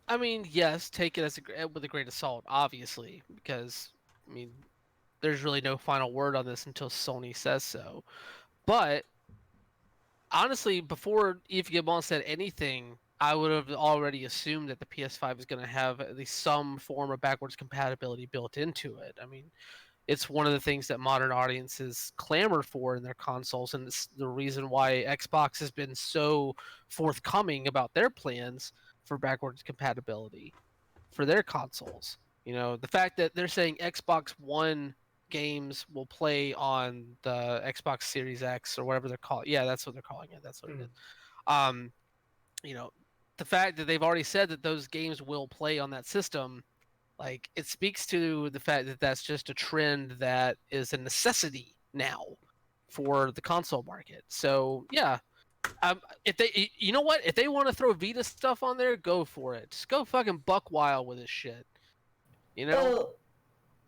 I mean, yes, take it as with a grain of salt, obviously, because I mean, there's really no final word on this until Sony says so. But honestly, before Eve Gibbon said anything, I would have already assumed that the PS5 is going to have at least some form of backwards compatibility built into it. I mean, it's one of the things that modern audiences clamor for in their consoles, and it's the reason why Xbox has been so forthcoming about their plans for backwards compatibility for their consoles. You know, the fact that they're saying Xbox One games will play on the Xbox Series X or whatever they're calling. Yeah, that's what they're calling it. That's what it is. Um, you know, the fact that they've already said that those games will play on that system, like, it speaks to the fact that that's just a trend that is a necessity now for the console market. So yeah, if they, you know what, if they want to throw Vita stuff on there, go for it. Just go fucking buck wild with this shit. You know? Well,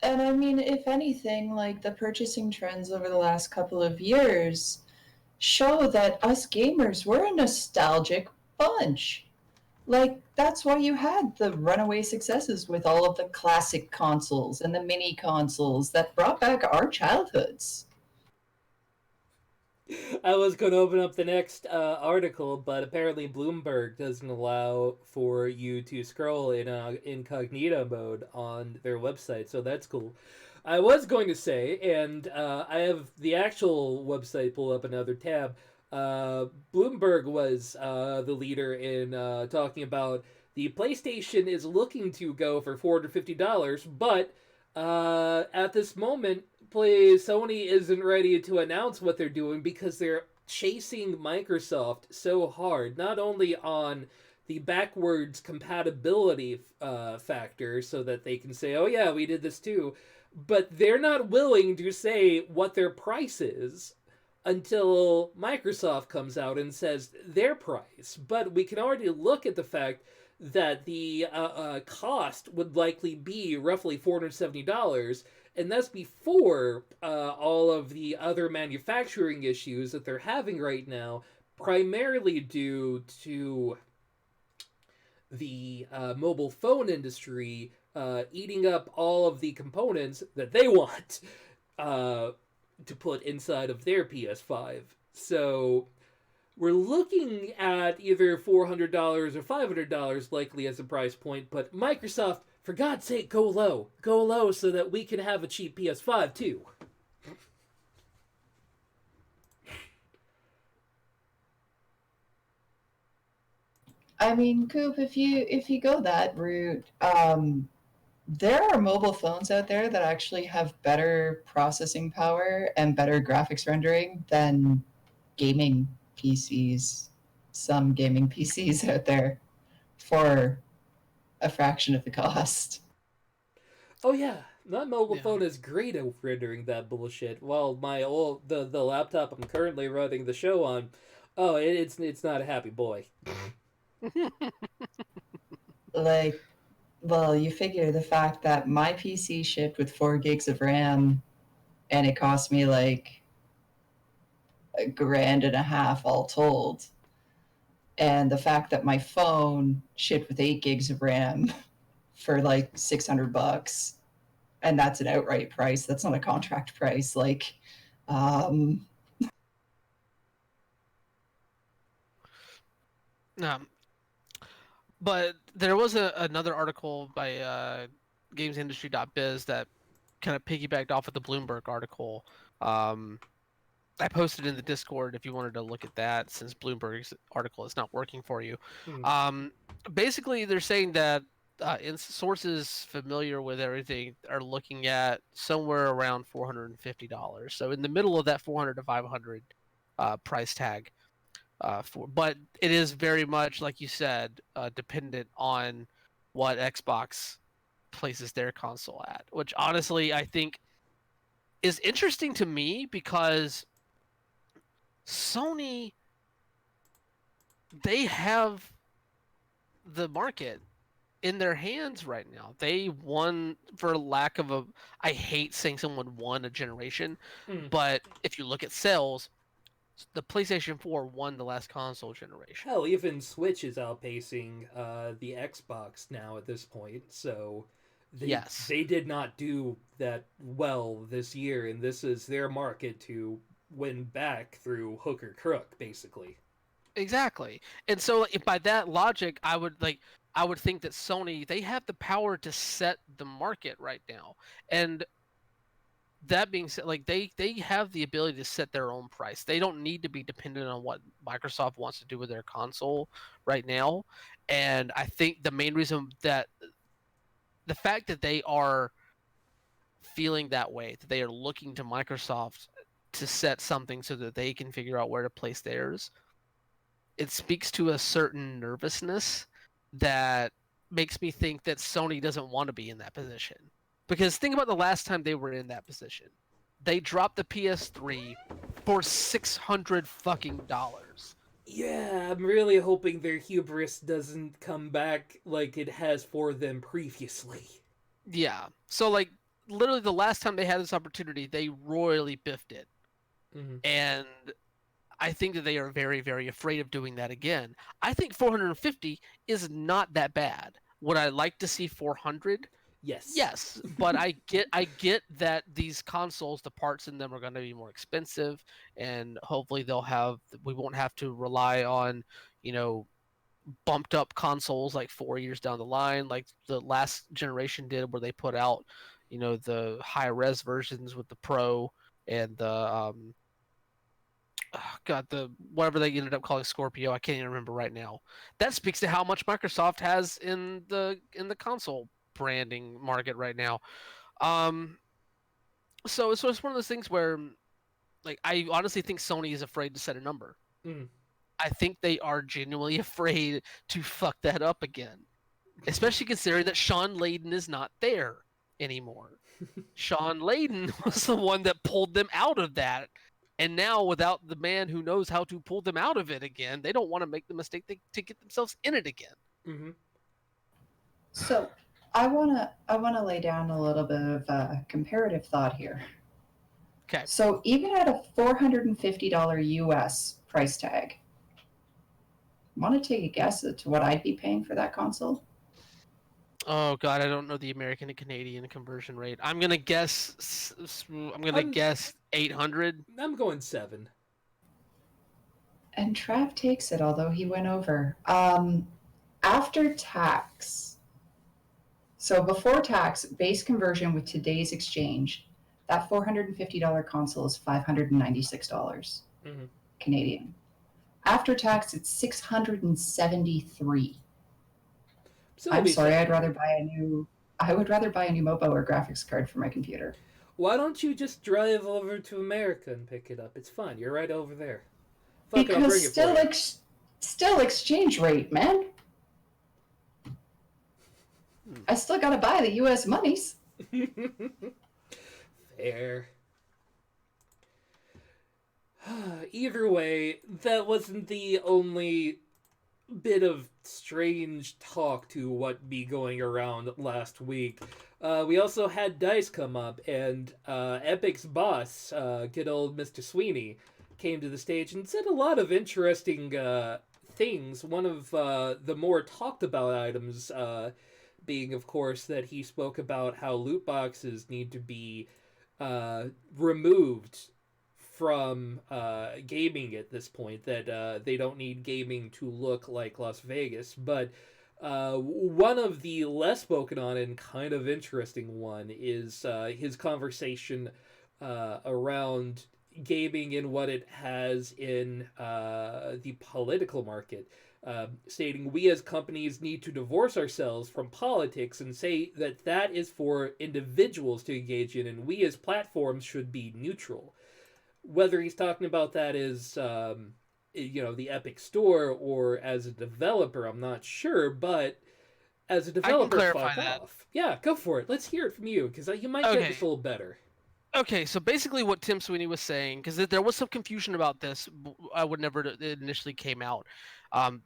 and I mean, if anything, like the purchasing trends over the last couple of years show that us gamers, we're a nostalgic bunch. Like, that's why you had the runaway successes with all of the classic consoles and the mini consoles that brought back our childhoods. I was going to open up the next article, but apparently Bloomberg doesn't allow for you to scroll in incognito mode on their website, so that's cool. I was going to say, and I have the actual website pull up another tab. Bloomberg was the leader in talking about the PlayStation is looking to go for $450, but at this moment, Sony isn't ready to announce what they're doing because they're chasing Microsoft so hard, not only on the backwards compatibility factor, so that they can say, "Oh yeah, we did this too," but they're not willing to say what their price is until Microsoft comes out and says their price. But we can already look at the fact that the cost would likely be roughly $470, and that's before all of the other manufacturing issues that they're having right now, primarily due to the mobile phone industry eating up all of the components that they want to put inside of their PS5. So we're looking at either $400 or $500 likely as a price point, but Microsoft, for God's sake, go low. Go low so that we can have a cheap PS5 too. I mean, Coop, if you go that route, there are mobile phones out there that actually have better processing power and better graphics rendering than gaming PCs. Some gaming PCs out there for a fraction of the cost. Oh yeah, my mobile Yeah. phone is great at rendering that bullshit. While my old the laptop I'm currently running the show on, oh, it's not a happy boy. Like, well, you figure the fact that my PC shipped with 4 gigs of RAM and it cost me like $1.5 grand all told. And the fact that my phone shipped with 8 gigs of RAM for like $600, and that's an outright price. That's not a contract price. Like, Um, but there was another article by GamesIndustry.biz that kind of piggybacked off of the Bloomberg article. I posted in the Discord if you wanted to look at that, since Bloomberg's article is not working for you. Basically, they're saying that sources familiar with everything are looking at somewhere around $450. So in the middle of that 400 to 500 price tag. But it is very much, like you said, dependent on what Xbox places their console at, which honestly I think is interesting to me because Sony, they have the market in their hands right now. They won, for lack of a, I hate saying someone won a generation, but if you look at sales, the PlayStation 4 won the last console generation. Hell, even Switch is outpacing the Xbox now at this point, so they did not do that well this year, and this is their market to win back through hook or crook, basically. Exactly. And so by that logic, I would think that Sony, they have the power to set the market right now. And that being said, like they have the ability to set their own price. They don't need to be dependent on what Microsoft wants to do with their console right now. And I think the main reason that the fact that they are feeling that way, that they are looking to Microsoft to set something so that they can figure out where to place theirs, it speaks to a certain nervousness that makes me think that Sony doesn't want to be in that position. Because think about the last time they were in that position. They dropped the PS3 for $600 fucking dollars. Yeah, I'm really hoping their hubris doesn't come back like it has for them previously. Yeah. So, like, literally the last time they had this opportunity, they royally biffed it. And I think that they are very, very afraid of doing that again. I think 450 is not that bad. Would I like to see 400? Yes, but I get that these consoles, the parts in them are going to be more expensive, and hopefully we won't have to rely on, bumped up consoles like 4 years down the line, like the last generation did, where they put out, the high res versions with the Pro and the the whatever they ended up calling Scorpio. I can't even remember right now. That speaks to how much Microsoft has in the console branding market right now. So it's one of those things where, like, I honestly think Sony is afraid to set a number. I think they are genuinely afraid to fuck that up again, especially considering that Sean Layden is not there anymore. Sean Layden was the one that pulled them out of that. And now, without the man who knows how to pull them out of it again, they don't want to make the mistake to get themselves in it again. So I wanna lay down a little bit of comparative thought here. Okay. So even at a $450 US price tag, want to take a guess as to what I'd be paying for that console? Oh God, I don't know the American and Canadian conversion rate. I'm gonna guess 800. I'm going 7. And Trav takes it, although he went over. After tax, so before tax, base conversion with today's exchange, that $450 console is $596 Canadian. After tax, it's $673. I'm sorry, I would rather buy a new mobile or graphics card for my computer. Why don't you just drive over to America and pick it up? It's fine. You're right over there. Because still exchange rate, man. I still gotta buy the U.S. monies. Fair. Either way, that wasn't the only bit of strange talk to what be going around last week. We also had DICE come up, and Epic's boss, good old Mr. Sweeney, came to the stage and said a lot of interesting things. One of the more talked about items being, of course, that he spoke about how loot boxes need to be removed from gaming at this point, that they don't need gaming to look like Las Vegas. But one of the less spoken on and kind of interesting one is his conversation around gaming and what it has in the political market. Stating we as companies need to divorce ourselves from politics and say that that is for individuals to engage in, and we as platforms should be neutral. Whether he's talking about that as the Epic Store or as a developer, I'm not sure, but as a developer, I can clarify that. Yeah, go for it. Let's hear it from you, because you might get this a little better. Okay, so basically what Tim Sweeney was saying, because there was some confusion about this whenever it initially came out.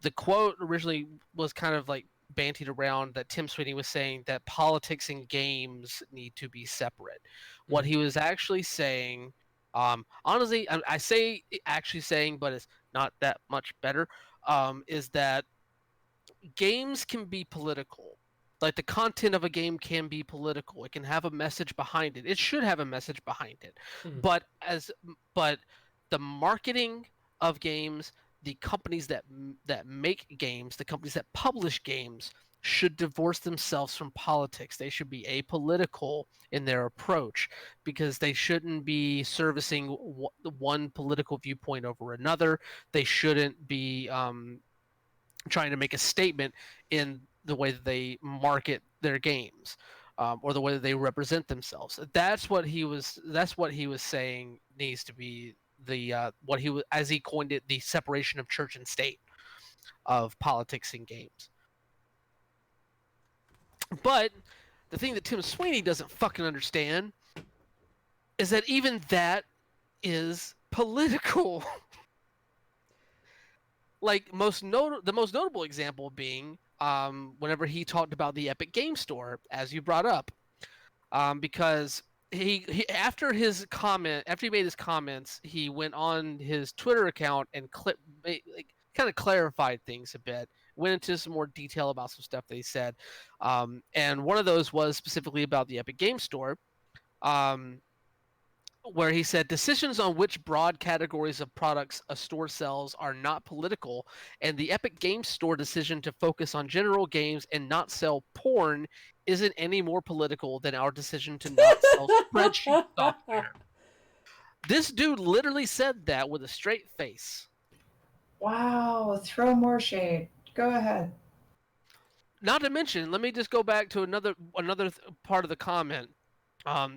The quote originally was kind of like bantied around that Tim Sweeney was saying that politics and games need to be separate. What he was actually saying, honestly, I say actually saying, but it's not that much better, is that games can be political. Like the content of a game can be political. It can have a message behind it. It should have a message behind it. But the marketing of games, the companies that make games, the companies that publish games should divorce themselves from politics. They should be apolitical in their approach, because they shouldn't be servicing one political viewpoint over another. They shouldn't be trying to make a statement in the way that they market their games, or the way that they represent themselves. That's what he was saying needs to be the what he was, as he coined it, the separation of church and state of politics in games. But the thing that Tim Sweeney doesn't fucking understand is that even that is political. Like the most notable example being whenever he talked about the Epic Game Store, as you brought up, because he after he made his comments, he went on his Twitter account and kind of clarified things a bit, went into some more detail about some stuff that he said, and one of those was specifically about the Epic Game Store. Where he said decisions on which broad categories of products a store sells are not political, and the Epic Games Store decision to focus on general games and not sell porn isn't any more political than our decision to not sell spreadsheet software. This dude literally said that with a straight face. Wow, throw more shade. Go ahead. Not to mention, let me just go back to another part of the comment.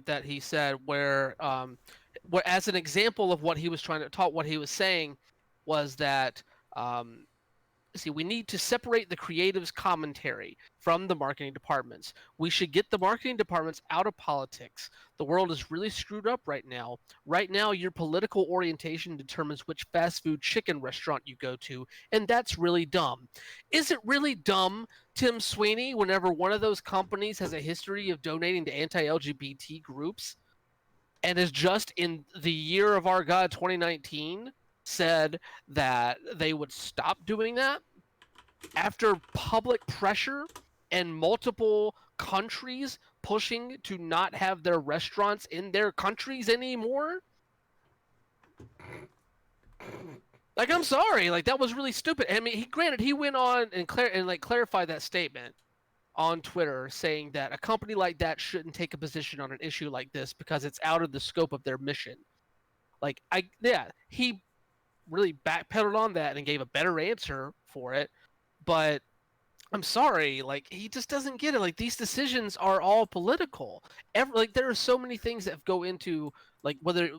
That he said, where as an example of what he was trying to talk, what he was saying was that we need to separate the creative's commentary from the marketing departments. We should get the marketing departments out of politics. The world is really screwed up right now. Right now, your political orientation determines which fast food chicken restaurant you go to, and that's really dumb. Is it really dumb, Tim Sweeney, whenever one of those companies has a history of donating to anti-LGBT groups and is just in the year of our God 2019 said that they would stop doing that after public pressure and multiple countries pushing to not have their restaurants in their countries anymore? Like, I'm sorry, like that was really stupid. I mean, he went on and clarified that statement on Twitter, saying that a company like that shouldn't take a position on an issue like this because it's out of the scope of their mission. Like, he really backpedaled on that and gave a better answer for it, but I'm sorry, like he just doesn't get it. Like these decisions are all political. There are so many things that go into like whether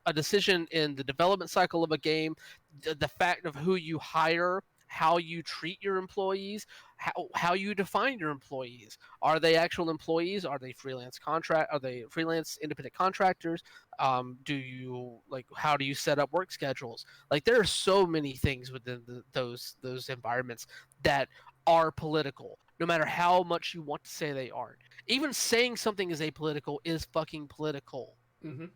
a decision in the development cycle of a game, the fact of who you hire, how you treat your employees, how you define your employees. Are they actual employees? Are they freelance independent contractors? How do you set up work schedules? Like there are so many things within those environments that are political, no matter how much you want to say they aren't. Even saying something is apolitical is fucking political. Mm-hmm.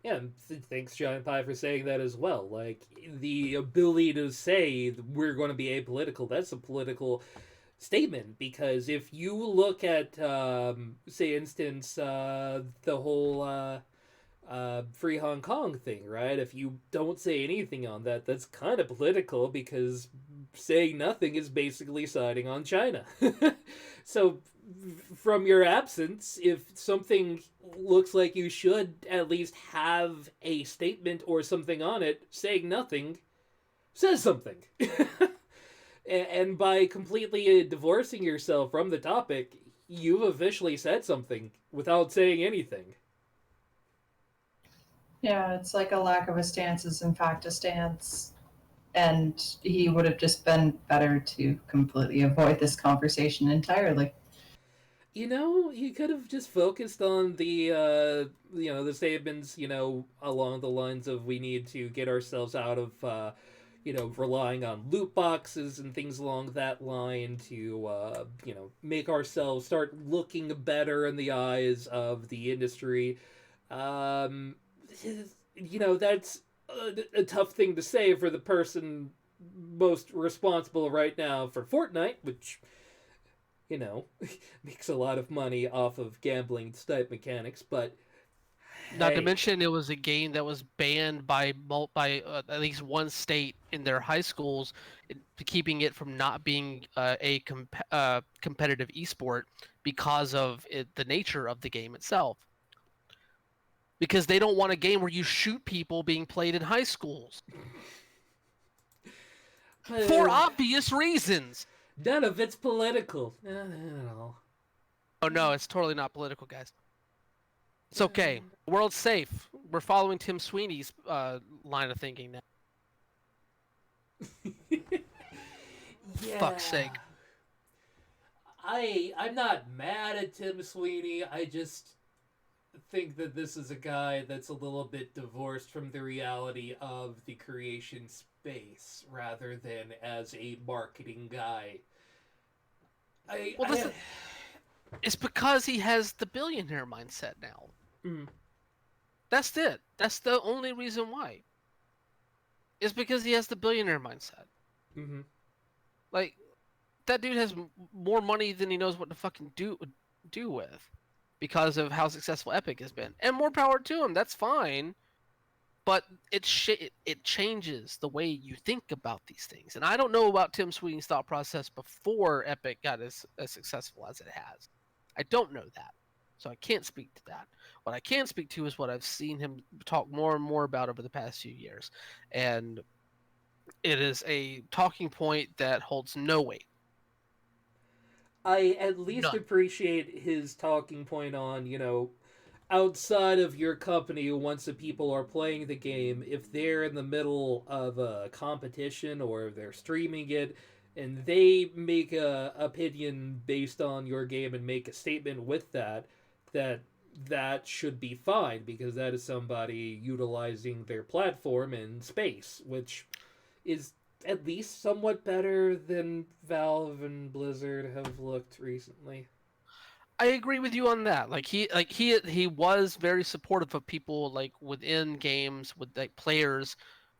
Yeah, and thanks Giant Pie for saying that as well. Like the ability to say we're going to be apolitical, that's a political statement because if you look at, say, instance, the whole free Hong Kong thing, right? If you don't say anything on that, that's kind of political because saying nothing is basically siding on China. So, from your absence, if something looks like you should at least have a statement or something on it, saying nothing says something. And by completely divorcing yourself from the topic, you've officially said something without saying anything. Yeah, it's like a lack of a stance is in fact a stance. And he would have just been better to completely avoid this conversation entirely. You know, you could have just focused on the statements, along the lines of we need to get ourselves out of, relying on loot boxes and things along that line to, make ourselves start looking better in the eyes of the industry. Um, that's a tough thing to say for the person most responsible right now for Fortnite, which makes a lot of money off of gambling type mechanics, but Not to hey, mention, it was a game that was banned by at least one state in their high schools, keeping it from not being a competitive esport because of the nature of the game itself. Because they don't want a game where you shoot people being played in high schools for uh, obvious reasons. none of it's political. No. Oh no, it's totally not political, guys. It's okay. The world's safe. We're following Tim Sweeney's line of thinking now. Yeah. Fuck's sake. I'm not mad at Tim Sweeney. I just think that this is a guy that's a little bit divorced from the reality of the creation space rather than as a marketing guy. It's because he has the billionaire mindset now. Mm. That's it. That's the only reason why. It's because he has the billionaire mindset. Mm-hmm. Like, that dude has more money than he knows what to fucking do with, because of how successful Epic has been. And more power to him. That's fine. But it changes the way you think about these things. And I don't know about Tim Sweeney's thought process before Epic got as successful as it has. I don't know that. So I can't speak to that. What I can speak to is what I've seen him talk more and more about over the past few years. And it is a talking point that holds no weight. I at least None. appreciate his talking point on, outside of your company, once the people are playing the game, if they're in the middle of a competition or they're streaming it and they make a opinion based on your game and make a statement with that should be fine because that is somebody utilizing their platform in space, which is at least somewhat better than Valve and Blizzard have looked recently. I agree with you on that. He was very supportive of people like within games with like players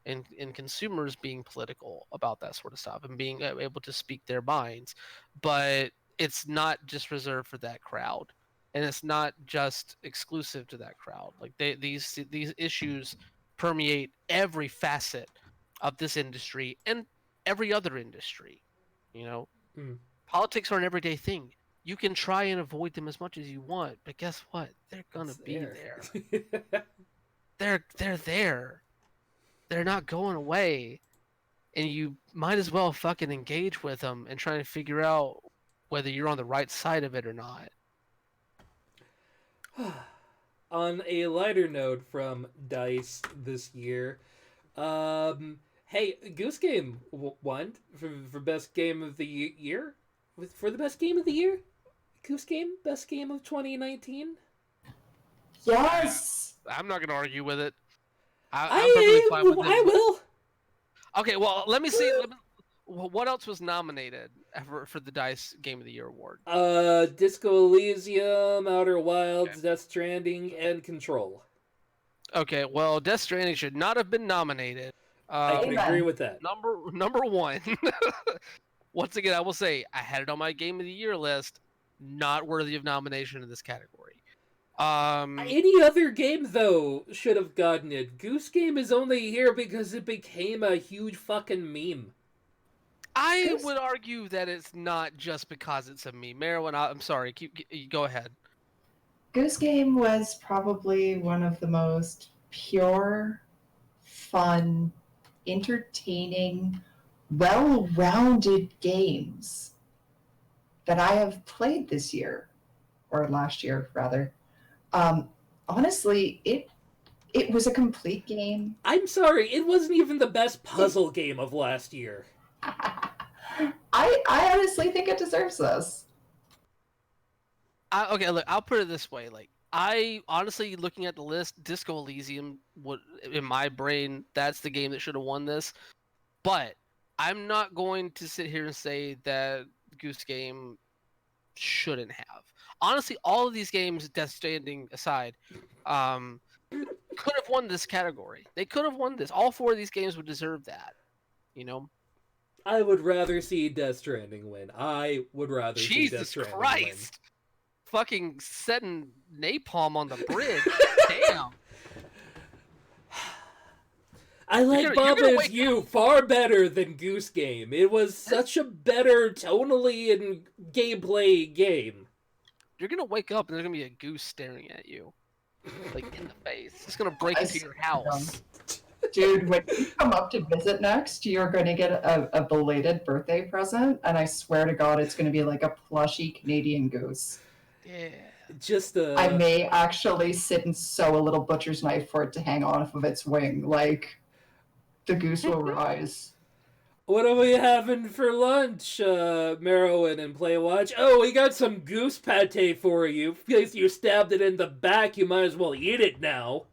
and consumers being political about that sort of stuff and being able to speak their minds. But it's not just reserved for that crowd, and it's not just exclusive to that crowd. Like these issues permeate every facet of this industry and every other industry. You know, Mm. politics are an everyday thing. You can try and avoid them as much as you want, but guess what? They're gonna It's be there. there. They're there. They're not going away, and you might as well fucking engage with them and try to figure out whether you're on the right side of it or not. On a lighter note from DICE this year, hey, Goose Game won for best game of the year. For the best game of the year, Goose Game best game of 2019. Yes! I'm not gonna argue with it. I'm perfectly fine with I it. will. Okay, well, let me see. What else was nominated for the DICE Game of the Year award? Disco Elysium, Outer Wilds, Okay. Death Stranding, and Control. Okay, well, Death Stranding should not have been nominated. I can Amen. agree with that. Number one. Once again, I will say I had it on my Game of the Year list. Not worthy of nomination in this category. Any other game, though, should have gotten it. Goose Game is only here because it became a huge fucking meme. I Goose- would argue that it's not just because it's a meme. Merwin, I'm sorry. Go ahead. Goose Game was probably one of the most pure, fun, entertaining, well-rounded games that I have played this year, or last year rather. Honestly, it was a complete game. I'm sorry, it wasn't even the best puzzle game of last year. I honestly think it deserves this. Okay, look, I'll put it this way. Like, I honestly, looking at the list, Disco Elysium would, in my brain, that's the game that should have won this. But I'm not going to sit here and say that Goose Game shouldn't have. Honestly, all of these games, Death Stranding aside, could have won this category. They could have won this. All four of these games would deserve that. You know? I would rather see Death Stranding win. I would rather see Death Jesus Stranding Christ! Fucking setting napalm on the bridge. Damn. win. I like you're Baba gonna Is wake You far better than Goose Game. It was such a better tonally and gameplay game. You're gonna wake up and there's gonna be a goose staring at you, like in the face. It's gonna break I into your house. Dude, when you come up to visit next, you're going to get a belated birthday present, and I swear to God, it's going to be like a plushy Canadian goose. Yeah. Just I may actually sit and sew a little butcher's knife for it to hang off of its wing. Like, the goose will rise. What are we having for lunch, Merowyn and Playwatch? Oh, we got some goose pate for you. Because you stabbed it in the back, you might as well eat it now.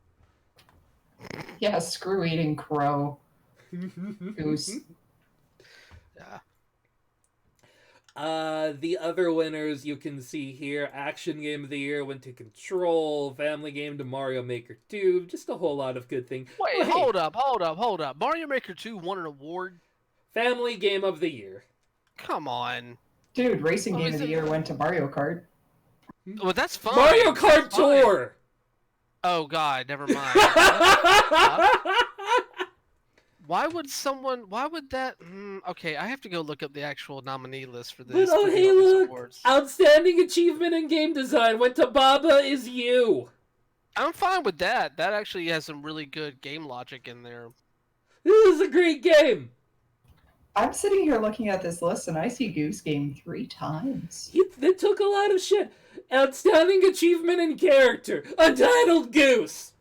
Yeah, screw eating crow. Goose. Yeah. The other winners you can see here. Action Game of the Year went to Control. Family Game to Mario Maker 2. Just a whole lot of good things. Wait, Oh, hey, hold up. Mario Maker 2 won an award. Family Game of the Year. Come on. Dude, racing Oh, game is of the it- year went to Mario Kart. Well, that's fine. Mario Kart That's fine. Tour! Oh God, never mind. Why would that? Okay, I have to go look up the actual nominee list for this. But oh, for hey, all these look! awards. Outstanding Achievement in Game Design went to Baba Is You. I'm fine with that. That actually has some really good game logic in there. This is a great game. I'm sitting here looking at this list, and I see Goose Game 3 times. They took a lot of shit. Outstanding Achievement in Character. Untitled Goose.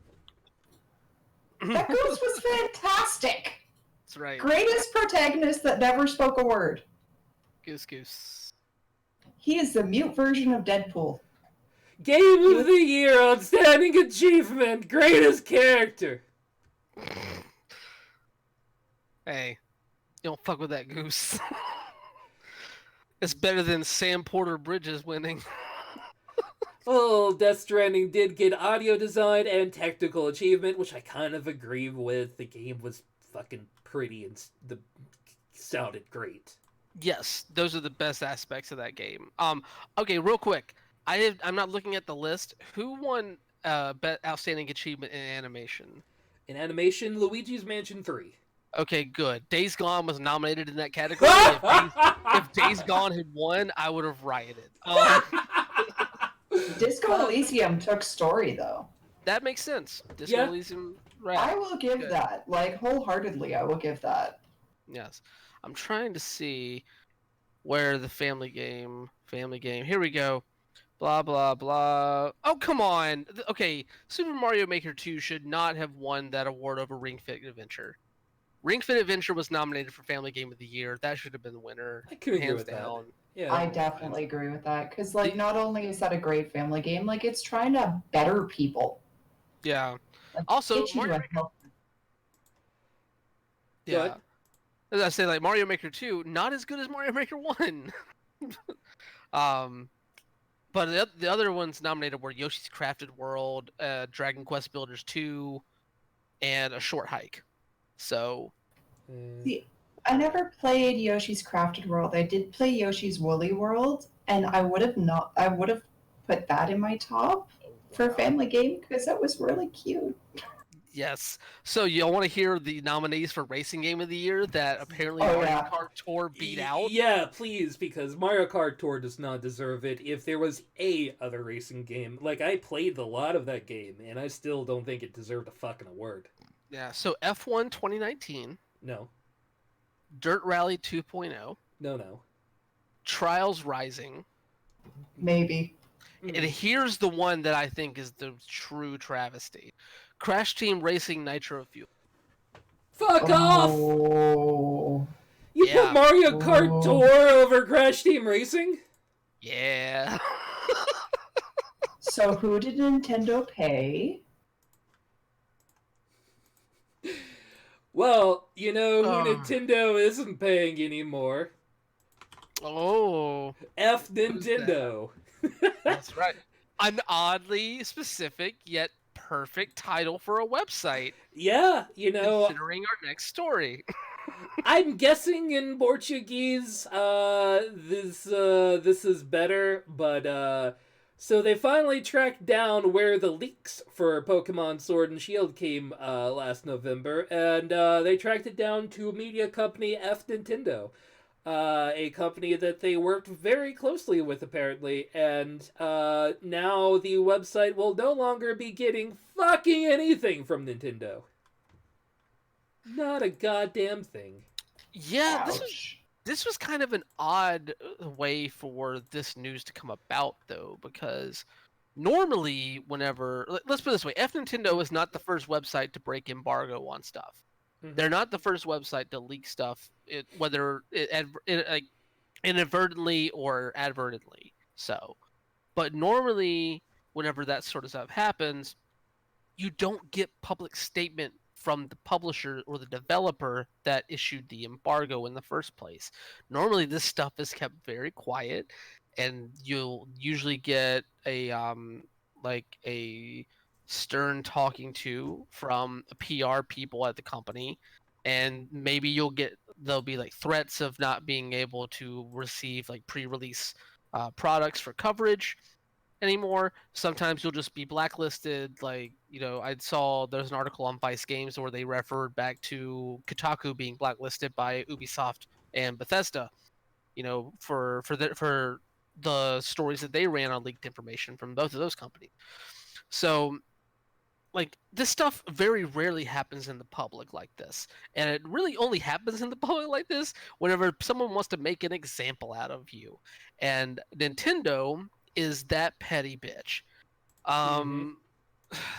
That goose was fantastic! That's right. Greatest protagonist that never spoke a word. Goose. He is the mute version of Deadpool. Game of the Year. Outstanding Achievement. Greatest Character. Hey, you don't fuck with that goose. It's better than Sam Porter Bridges winning. Well, Death Stranding did get audio design and technical achievement, which I kind of agree with. The game was fucking pretty and sounded great. Yes, those are the best aspects of that game. Okay, real quick. I'm not looking at the list. Who won outstanding achievement in animation? In animation, Luigi's Mansion 3. Okay, good. Days Gone was nominated in that category. If Days Gone had won, I would have rioted. Disco Elysium took story, though. That makes sense. Disco Yeah. Elysium, right? I will give Good. that. Like, wholeheartedly, I will give that. Yes. I'm trying to see where the family game. Here we go. Blah blah blah. Oh come on. Okay, Super Mario Maker 2 should not have won that award over Ring Fit Adventure. Ring Fit Adventure was nominated for Family Game of the Year. That should have been the winner. I could agree hands with down. that. Yeah, I definitely agree with that. Because, like, not only is that a great family game, like, it's trying to better people. Yeah. Like, Also, get you to Mario a Maker, health- Go yeah. ahead. As I say, like Mario Maker 2, not as good as Mario Maker 1. But the other ones nominated were Yoshi's Crafted World, Dragon Quest Builders 2, and a short hike. So See, I never played Yoshi's Crafted World. I did play Yoshi's Woolly World, and I would have put that in my top for family game because that was really cute. yes. So you want to hear the nominees for Racing Game of the Year that apparently Oh, Mario yeah. Kart Tour beat out? Yeah, please, because Mario Kart Tour does not deserve it. If there was a other racing game, like I played a lot of that game, and I still don't think it deserved a fucking award. Yeah. So F1 2019, No, Dirt Rally 2.0, no. Trials Rising, Maybe. and here's the one that I think is the true travesty: Crash Team Racing Nitro Fuel. Fuck off! Oh. You Yeah. put Mario Kart Oh. Tour over Crash Team Racing? Yeah. So who did Nintendo pay? Well, you know who Oh. Nintendo isn't paying anymore. Oh, F Nintendo. that's right. An oddly specific yet perfect title for a website, Yeah, you know, considering our next story. I'm guessing in Portuguese, this is better, but so they finally tracked down where the leaks for Pokemon Sword and Shield came last November, and they tracked it down to media company F Nintendo, a company that they worked very closely with apparently, and now the website will no longer be getting fucking anything from Nintendo. Not a goddamn thing. Yeah, Ouch. this was kind of an odd way for this news to come about, though, because normally, let's put it this way, F Nintendo is not the first website to break embargo on stuff. Mhm. They're not the first website to leak stuff, whether like inadvertently or advertently. So, but normally, whenever that sort of stuff happens, you don't get public statement from the publisher or the developer that issued the embargo in the first place. Normally, this stuff is kept very quiet, and you'll usually get a like a stern talking to from PR people at the company, and maybe there'll be like threats of not being able to receive like pre-release products for coverage anymore. Sometimes you'll just be blacklisted. Like, I saw there's an article on Vice Games where they referred back to Kotaku being blacklisted by Ubisoft and Bethesda, for the stories that they ran on leaked information from both of those companies. So, like, this stuff very rarely happens in the public like this, and it really only happens in the public like this whenever someone wants to make an example out of you, and Nintendo is that petty bitch.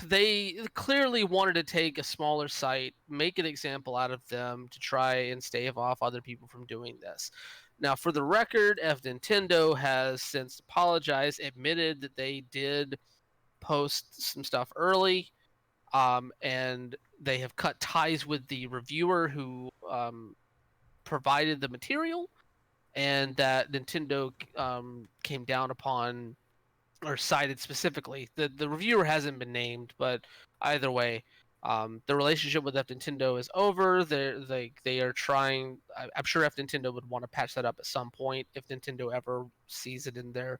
They clearly wanted to take a smaller site, make an example out of them to try and stave off other people from doing this. Now, for the record, F Nintendo has since apologized, admitted that they did post some stuff early, and they have cut ties with the reviewer who provided the material, and that Nintendo came down upon or cited specifically. The reviewer hasn't been named, but either way, the relationship with F Nintendo is over. They are trying. I'm sure F Nintendo would want to patch that up at some point if Nintendo ever sees it in their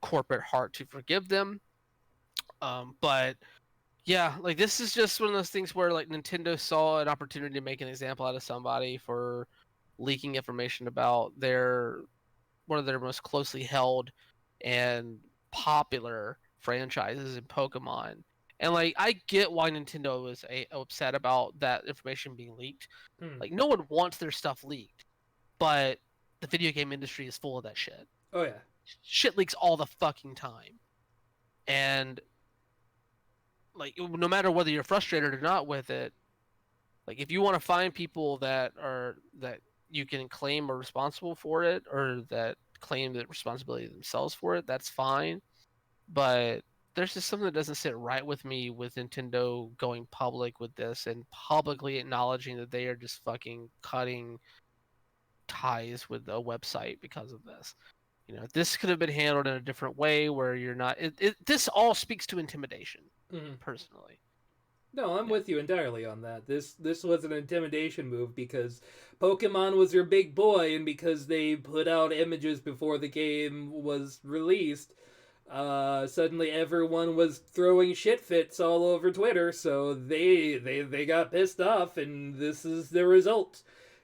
corporate heart to forgive them. But yeah, like this is just one of those things where like Nintendo saw an opportunity to make an example out of somebody for leaking information about one of their most closely held and popular franchises in Pokemon. And like I get why Nintendo was upset about that information being leaked. Like no one wants their stuff leaked, but the video game industry is full of that shit. Oh yeah. Shit leaks all the fucking time. And like no matter whether you're frustrated or not with it, like if you want to find people that you can claim are responsible for it or that claim the responsibility themselves for it, that's fine. But there's just something that doesn't sit right with me with Nintendo going public with this and publicly acknowledging that they are just fucking cutting ties with the website because of this. This could have been handled in a different way where you're not. This all speaks to intimidation, personally. No, I'm Yeah. with you entirely on that. This was an intimidation move because Pokemon was your big boy, and because they put out images before the game was released, suddenly everyone was throwing shit fits all over Twitter. So they got pissed off, and this is the result.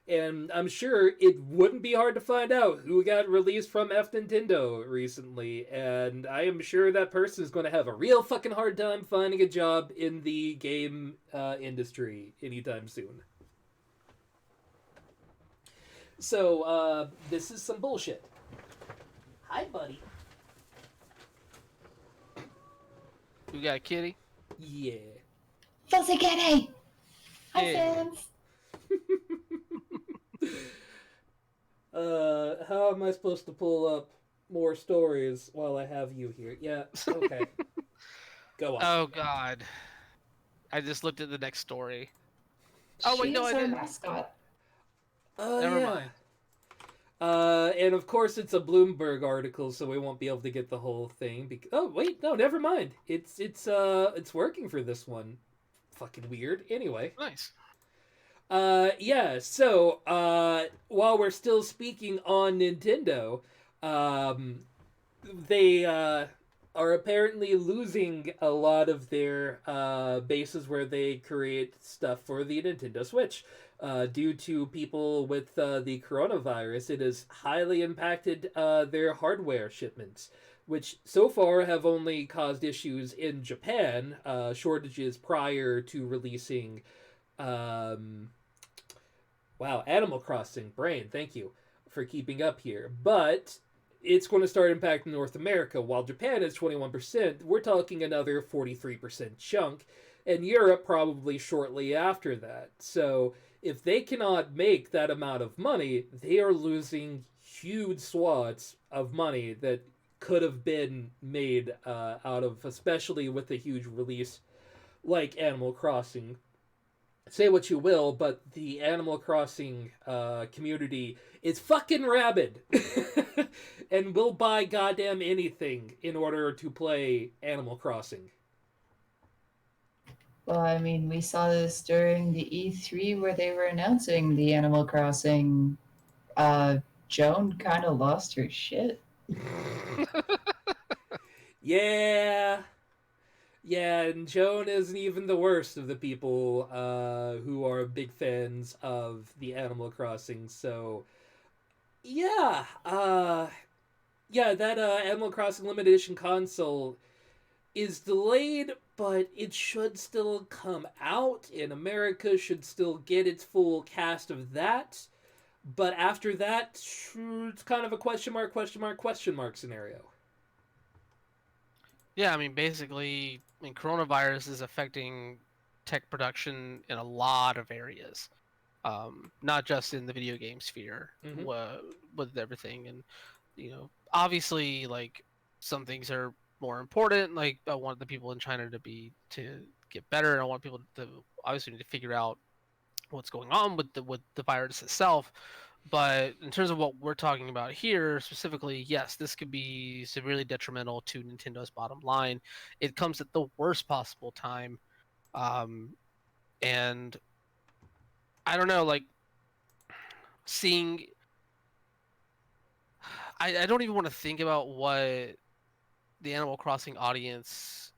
And I'm sure it wouldn't be hard to find out who got released from F Nintendo recently. And I am sure that person is going to have a real fucking hard time finding a job in the game industry anytime soon. So, this is some bullshit. Hi, buddy. We got Kitty. Yeah. Fuzzy Kitty! Hi, Yeah. fans! How am I supposed to pull up more stories while I have you here? Yeah, okay. Go on. Oh God. I just looked at the next story. Oh wait, She no, is I our didn't. mascot. Never Yeah. mind. And of course it's a Bloomberg article, so we won't be able to get the whole thing. Oh wait, no, never mind. It's working for this one. Fucking weird. Anyway. Nice. Yeah. So, while we're still speaking on Nintendo, they are apparently losing a lot of their bases where they create stuff for the Nintendo Switch. Due to people with the coronavirus, it has highly impacted their hardware shipments, which so far have only caused issues in Japan, shortages prior to releasing. Wow, Animal Crossing, brain, thank you for keeping up here. But it's going to start impacting North America. While Japan is 21%, we're talking another 43% chunk, and Europe probably shortly after that. So if they cannot make that amount of money, they are losing huge swaths of money that could have been made out of, especially with a huge release like Animal Crossing. Say what you will, but the Animal Crossing community is fucking rabid and will buy goddamn anything in order to play Animal Crossing. Well, I mean, we saw this during the E3 where they were announcing the Animal Crossing. Joan kind of lost her shit. Yeah. Yeah, and Joan isn't even the worst of the people who are big fans of the Animal Crossing. So, yeah, that Animal Crossing limited edition console is delayed, but it should still come out, and America should still get its full cast of that. But after that, it's kind of a question mark, question mark, question mark scenario. Yeah, I mean, basically, coronavirus is affecting tech production in a lot of areas, not just in the video game sphere, Mhm. with everything. And obviously, like some things are more important. Like I want the people in China to get better, and I want people to obviously need to figure out what's going on with the virus itself. But in terms of what we're talking about here specifically, yes, this could be severely detrimental to Nintendo's bottom line. It comes at the worst possible time, um, and I don't know, like seeing. I don't even want to think about what the Animal Crossing audience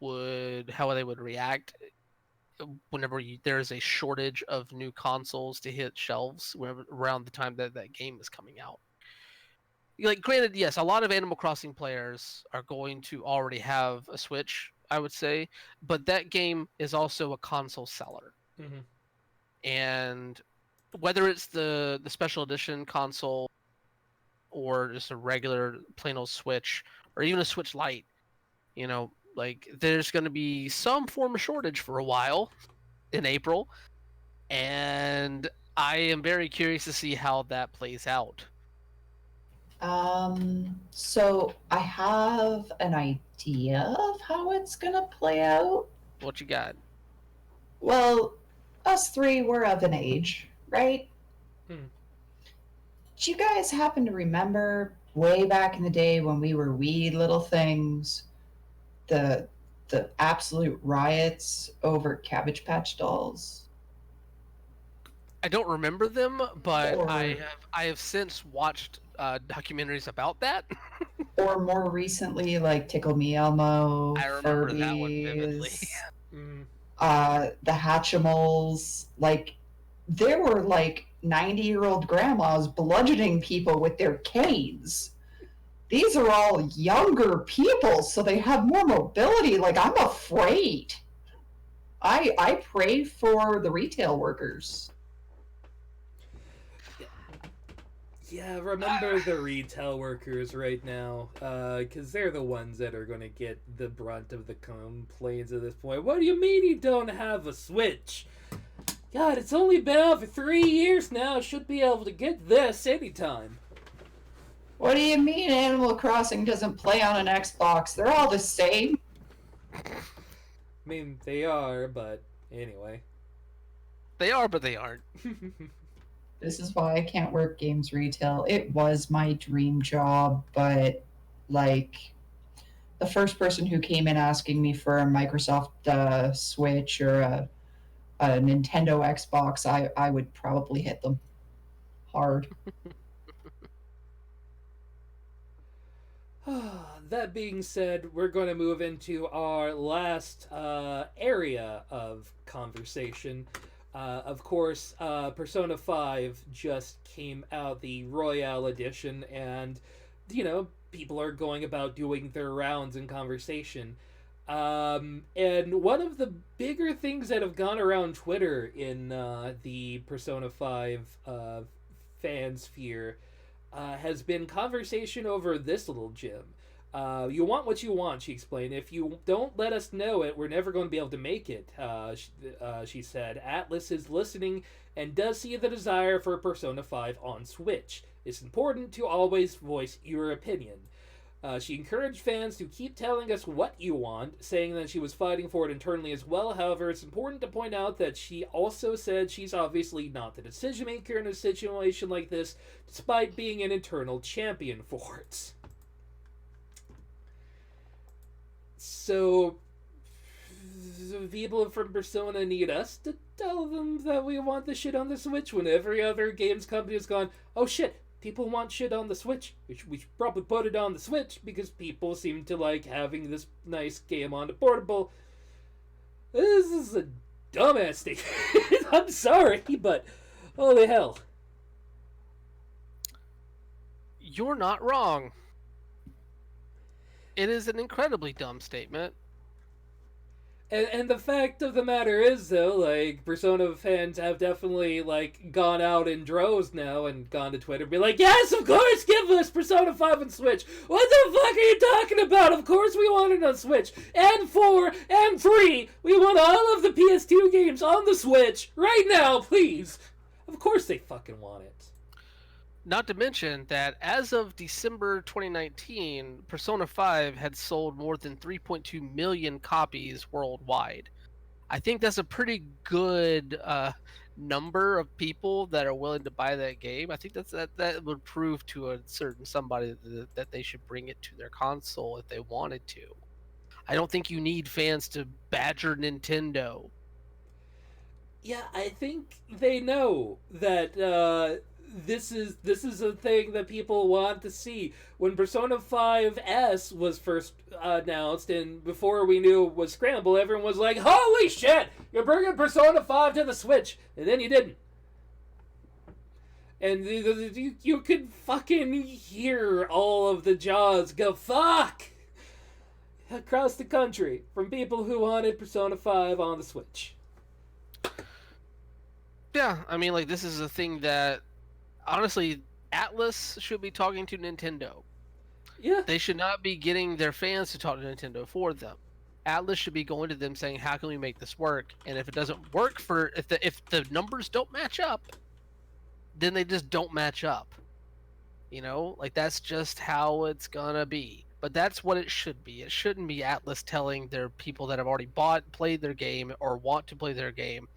how they would react whenever there's a shortage of new consoles to hit shelves around the time that game is coming out. Like, granted, yes, a lot of Animal Crossing players are going to already have a Switch, I would say, but that game is also a console seller. Mm-hmm. And whether it's the special edition console or just a regular plain old Switch or even a Switch Lite, like there's going to be some form of shortage for a while in April, and I am very curious to see how that plays out. So I have an idea of how it's gonna play out. What you got? Well, us three were of an age, right? Hmm. Do you guys happen to remember way back in the day when we were wee little things, the the absolute riots over Cabbage Patch dolls. I don't remember them, but Or- I have since watched documentaries about that. Or more recently, like Tickle Me Elmo, I remember that one vividly. Furbies, Mm. the Hatchimals. Like, there were like 90-year-old grandmas bludgeoning people with their canes. These are all younger people, so they have more mobility. Like, I'm afraid. I pray for the retail workers. Yeah, remember the retail workers right now, because they're the ones that are going to get the brunt of the complaints at this point. What do you mean you don't have a Switch? God, it's only been out for 3 years now. Should be able to get this anytime. What do you mean Animal Crossing doesn't play on an Xbox? They're all the same. I mean, they are, but anyway. They are, but they aren't. This is why I can't work games retail. It was my dream job, but like the first person who came in asking me for a Microsoft Switch or a Nintendo Xbox, I would probably hit them hard. That being said, we're going to move into our last area of conversation. Of course, Persona 5 just came out, the Royale Edition, and, you know, people are going about doing their rounds in conversation. And one of the bigger things that have gone around Twitter in the Persona 5 fan sphere has been conversation over this little gem. You want what you want, she explained. If you don't let us know it, we're never going to be able to make it, she said. Atlas is listening and does see the desire for Persona 5 on Switch. It's important to always voice your opinion. She encouraged fans to keep telling us what you want, saying that she was fighting for it internally as well. However, it's important to point out that she also said she's obviously not the decision maker in a situation like this, despite being an internal champion for it. So, people from Persona need us to tell them that we want the shit on the Switch when every other games company has gone, oh shit, people want shit on the Switch. We should probably put it on the Switch because people seem to like having this nice game on the portable. This is a dumbass thing. I'm sorry, but holy hell. You're not wrong. It is an incredibly dumb statement. And the fact of the matter is, though, like, Persona fans have definitely, like, gone out in droves now and gone to Twitter and be like, yes, of course, give us Persona 5 on Switch. What the fuck are you talking about? Of course we want it on Switch. And 4 and 3. We want all of the PS2 games on the Switch right now, please. Of course they fucking want it. Not to mention that as of December 2019, Persona 5 had sold more than 3.2 million copies worldwide. I think that's a pretty good number of people that are willing to buy that game. I think that would prove to a certain somebody that they should bring it to their console if they wanted to. I don't think you need fans to badger Nintendo. Yeah, I think they know that this is a thing that people want to see. When Persona 5S was first announced, and before we knew it was Scramble, everyone was like, holy shit, you're bringing Persona 5 to the Switch, and then you didn't. And you could fucking hear all of the jaws go, fuck! Across the country, from people who wanted Persona 5 on the Switch. Yeah, I mean, like, this is a thing that honestly, Atlas should be talking to Nintendo. Yeah. They should not be getting their fans to talk to Nintendo for them. Atlas should be going to them saying, how can we make this work? And if it doesn't work if the numbers don't match up, then they just don't match up. You know, like that's just how it's gonna be. But that's what it should be. It shouldn't be Atlas telling their people that have already played their game or want to play their game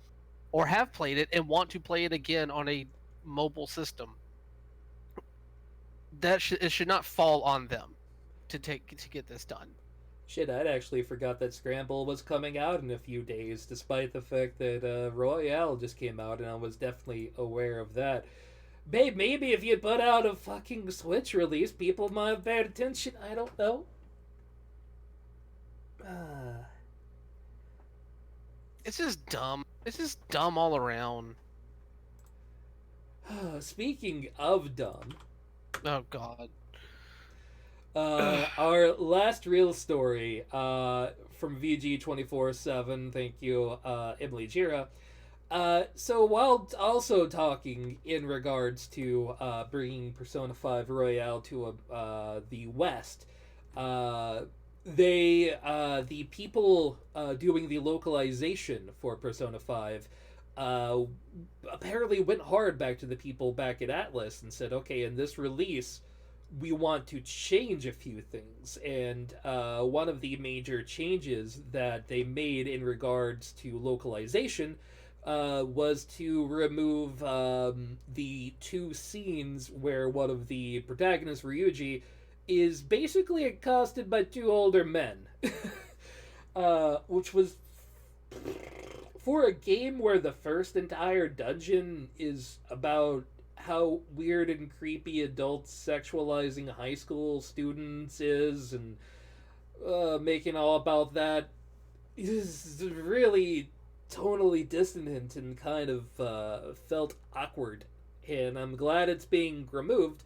or have played it and want to play it again on a mobile system. It should not fall on them to get this done. Shit, I'd actually forgot that Scramble was coming out in a few days, despite the fact that Royale just came out, and I was definitely aware of that. Babe, maybe if you'd put out a fucking Switch release, people might have paid attention. I don't know. It's just dumb. It's just dumb all around. Speaking of dumb, Oh God. our last real story from VG247, thank you, Emily Jira. So while also talking in regards to bringing Persona 5 Royale to the West, the people doing the localization for Persona 5 apparently went hard back to the people back at Atlas and said, okay, in this release, we want to change a few things. And one of the major changes that they made in regards to localization was to remove the two scenes where one of the protagonists, Ryuji, is basically accosted by two older men. Which was, for a game where the first entire dungeon is about how weird and creepy adults sexualizing high school students is, and making all about that, is really tonally dissonant and kind of felt awkward. And I'm glad it's being removed,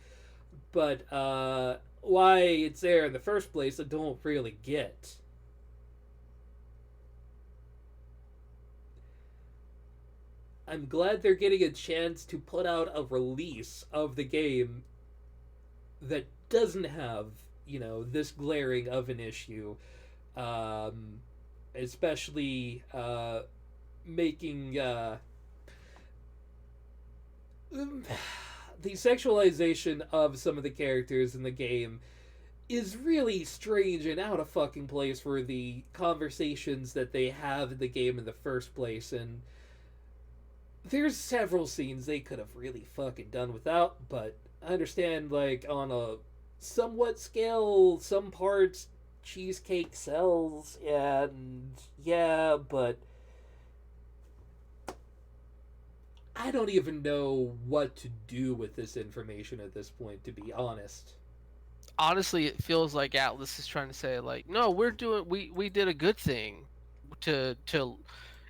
but why it's there in the first place, I don't really get. I'm glad they're getting a chance to put out a release of the game that doesn't have, this glaring of an issue. Especially making the sexualization of some of the characters in the game is really strange and out of fucking place for the conversations that they have in the game in the first place. And there's several scenes they could have really fucking done without, but I understand, like, on a somewhat scale, some parts cheesecake sells, and yeah, but I don't even know what to do with this information at this point, to be honest. Honestly, it feels like Atlas is trying to say, like, no, we did a good thing to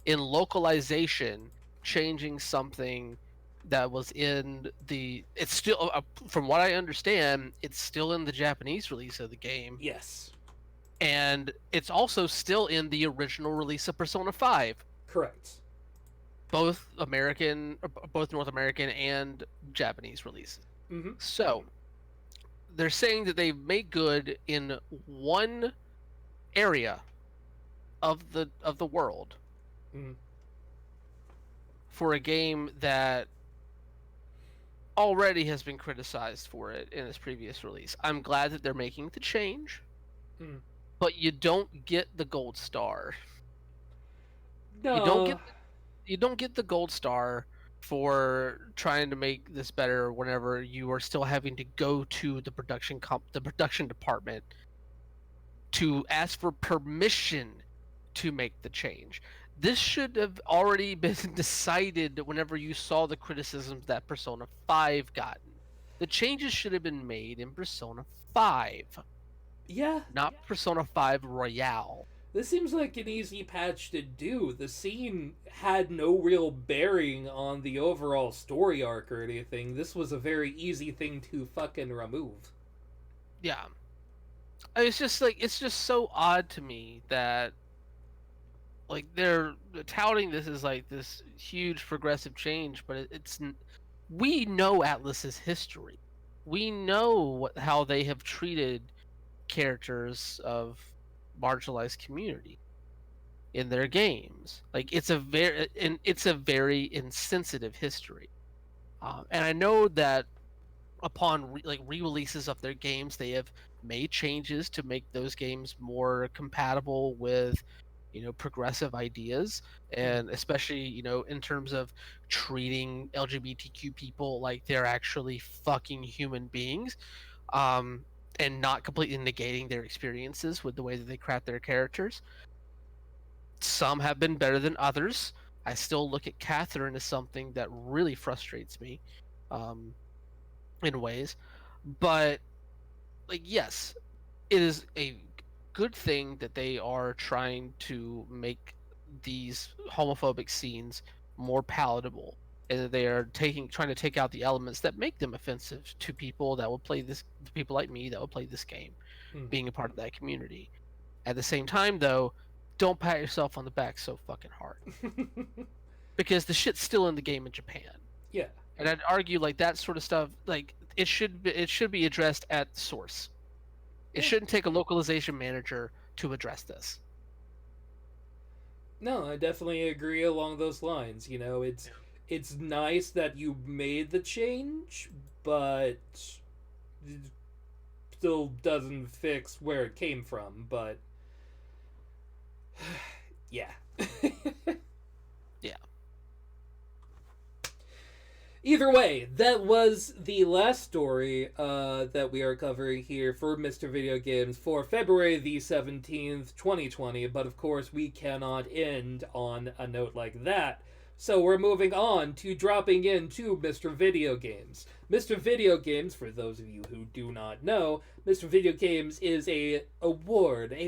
in localization, changing something that was in the, it's still from what I understand, it's still in the Japanese release of the game. Yes. And it's also still in the original release of Persona 5. Correct. Both North American and Japanese releases. Mm-hmm. So they're saying that they've made good in one area of the world for a game that already has been criticized for it in its previous release. I'm glad that they're making the change, but you don't get the gold star. No. You don't get the gold star for trying to make this better whenever you are still having to go to the production department to ask for permission to make the change. This should have already been decided whenever you saw the criticisms that Persona 5 gotten. The changes should have been made in Persona 5. Yeah. Not Persona 5 Royale. This seems like an easy patch to do. The scene had no real bearing on the overall story arc or anything. This was a very easy thing to fucking remove. Yeah. It's just so odd to me that, like, they're touting this as like this huge progressive change, but we know Atlas's history. We know how they have treated characters of marginalized community in their games. Like, it's a very insensitive history, and I know that upon re-releases of their games, they have made changes to make those games more compatible with progressive ideas, and especially in terms of treating LGBTQ people like they're actually fucking human beings. and not completely negating their experiences with the way that they craft their characters. Some have been better than others. I still look at Catherine as something that really frustrates me, in ways. But like, yes, it is a good thing that they are trying to make these homophobic scenes more palatable, and that they are trying to take out the elements that make them offensive to people that will play this, people like me that will play this game, being a part of that community. At the same time, though, don't pat yourself on the back so fucking hard, because the shit's still in the game in Japan. Yeah. And I'd argue like that sort of stuff, like it should be addressed at source. It shouldn't take a localization manager to address this. No, I definitely agree along those lines. You know, it's nice that you made the change, but it still doesn't fix where it came from. But yeah. Yeah. Either way, that was the last story that we are covering here for Mr. Video Games for February the 17th, 2020. But of course, we cannot end on a note like that. So we're moving on to dropping into Mr. Video Games. Mr. Video Games, for those of you who do not know, Mr. Video Games is a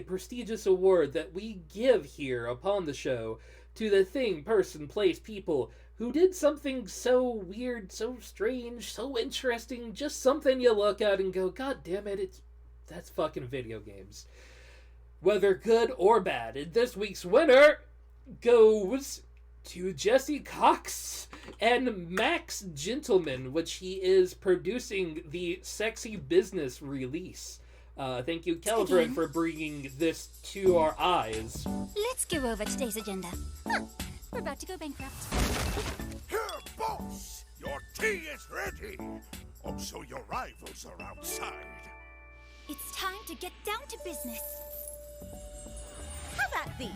prestigious award that we give here upon the show to the thing, person, place, people who did something so weird, so strange, so interesting, just something you look at and go, God damn it, that's fucking video games. Whether good or bad. And this week's winner goes to Jesse Cox and Max Gentleman, which he is producing the Sexy Business release. Thank you, Calvin, for bringing this to our eyes. Let's go over today's agenda. We're about to go bankrupt. Here, boss! Your tea is ready! Also, your rivals are outside. It's time to get down to business. How that be?